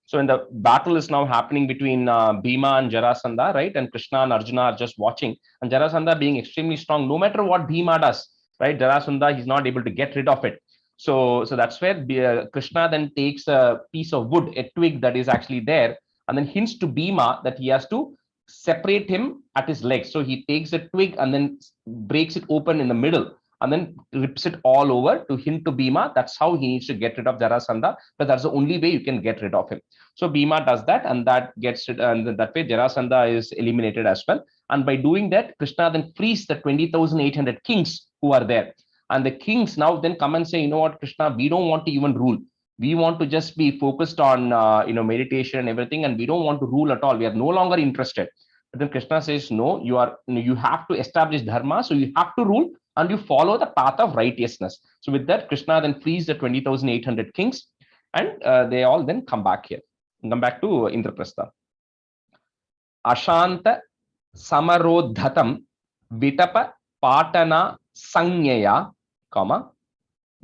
So when the battle is now happening between Bhima and Jarasandha, right, and Krishna and Arjuna are just watching, and Jarasandha being extremely strong, no matter what Bhima does, right, Jarasandha, he's not able to get rid of it. So that's where Krishna then takes a piece of wood, a twig that is actually there, and then hints to Bhima that he has to separate him at his legs. So he takes a twig and then breaks it open in the middle, and then rips it all over to hint to Bhima. That's how he needs to get rid of Jarasandha, but that's the only way you can get rid of him. So Bhima does that, and that gets it, and that way Jarasandha is eliminated as well. And by doing that, Krishna then frees the 20,800 kings who are there. And the kings now then come and say, you know what, Krishna, we don't want to even rule. We want to just be focused on meditation and everything, and we don't want to rule at all. We are no longer interested. But then Krishna says, no, you have to establish dharma, so you have to rule and you follow the path of righteousness. So with that, Krishna then frees the 20,800 kings, and they all then come back here. Come back to Indraprastha. Ashanta samarodhatam vitapa patana sanyaya,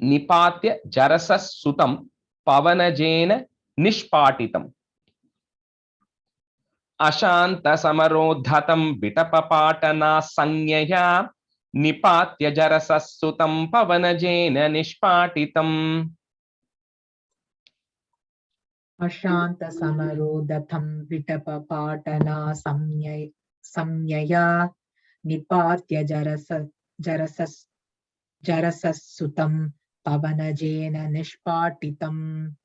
nipatya jarasas sutam pavanajena nishpatitam. Ashanta samarodhatam vitapa patana sanyaya, nipatya jarasas sutam pavanajena nishpatitam. Ashanta samarodhatam vitapa patana samyaya nipatya jarasas sutam pavanajena nishpatitam.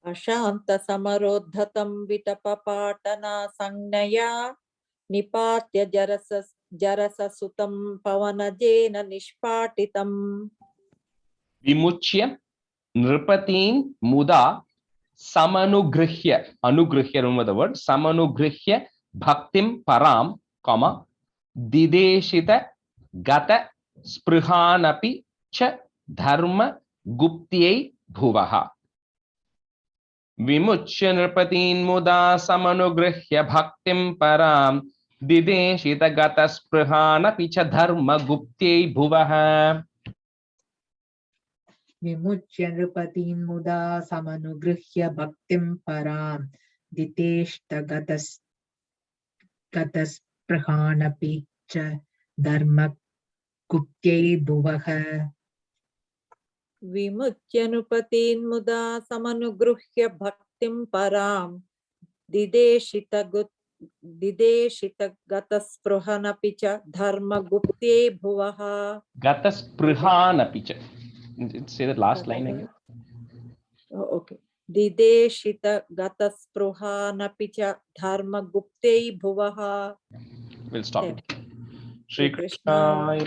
Ashanta samarodhatam vitapapatana sangnaya nipatya jarasasutam pavanajena nishpatitam. Vimuchya nripatin muda samanugrihy, anugrihya, remember the word, samanugrihy bhaktim param, dideshita gata sprihanapi cha dharma guptyai bhuvaha. Vimuchya nripatin muda samanugrihy bhaktim param dideshita gata sprihanapi cha dharma guptyai bhuvaha. Vimuchya nripatin muda samanugrihy bhaktim param diteshta gatas prahanapi cha dharma guptyai bhuvaha. Vimuchya nripatin muda samanugruhya bhaktim param dideshita gatas prahanapi cha dharma guptyai bhuvaha. Gatas prihanapi cha. Say the last line again. Oh, okay. Dideshita gatas prahanapi cha dharma guptyai bhuvaha. We'll stop it. Shri Krishna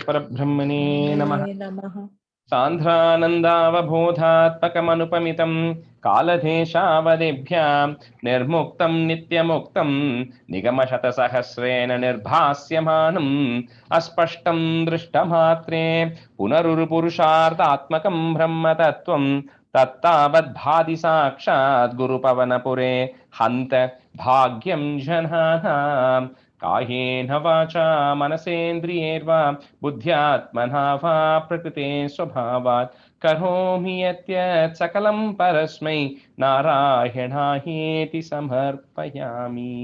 Parabrahmane Namaha. Sandhranandavabodhatpakamanupamitam kaladeshavadebhyam nirmuktam nityamuktam nigamashatasahasrena nirbhasyamanam aspashtam drishtamatre punarurupurusharthatmakam brahmatattvam tattavad bhadi sakshat gurupavanapure hanta bhagyam jananam कायेन वाचा मनसेन्द्रियैर्वा बुद्ध्यात्मना वा प्रकृते स्वभावात् करोमि यत् सकलं परस्मै नारायणायेति समर्पयामि.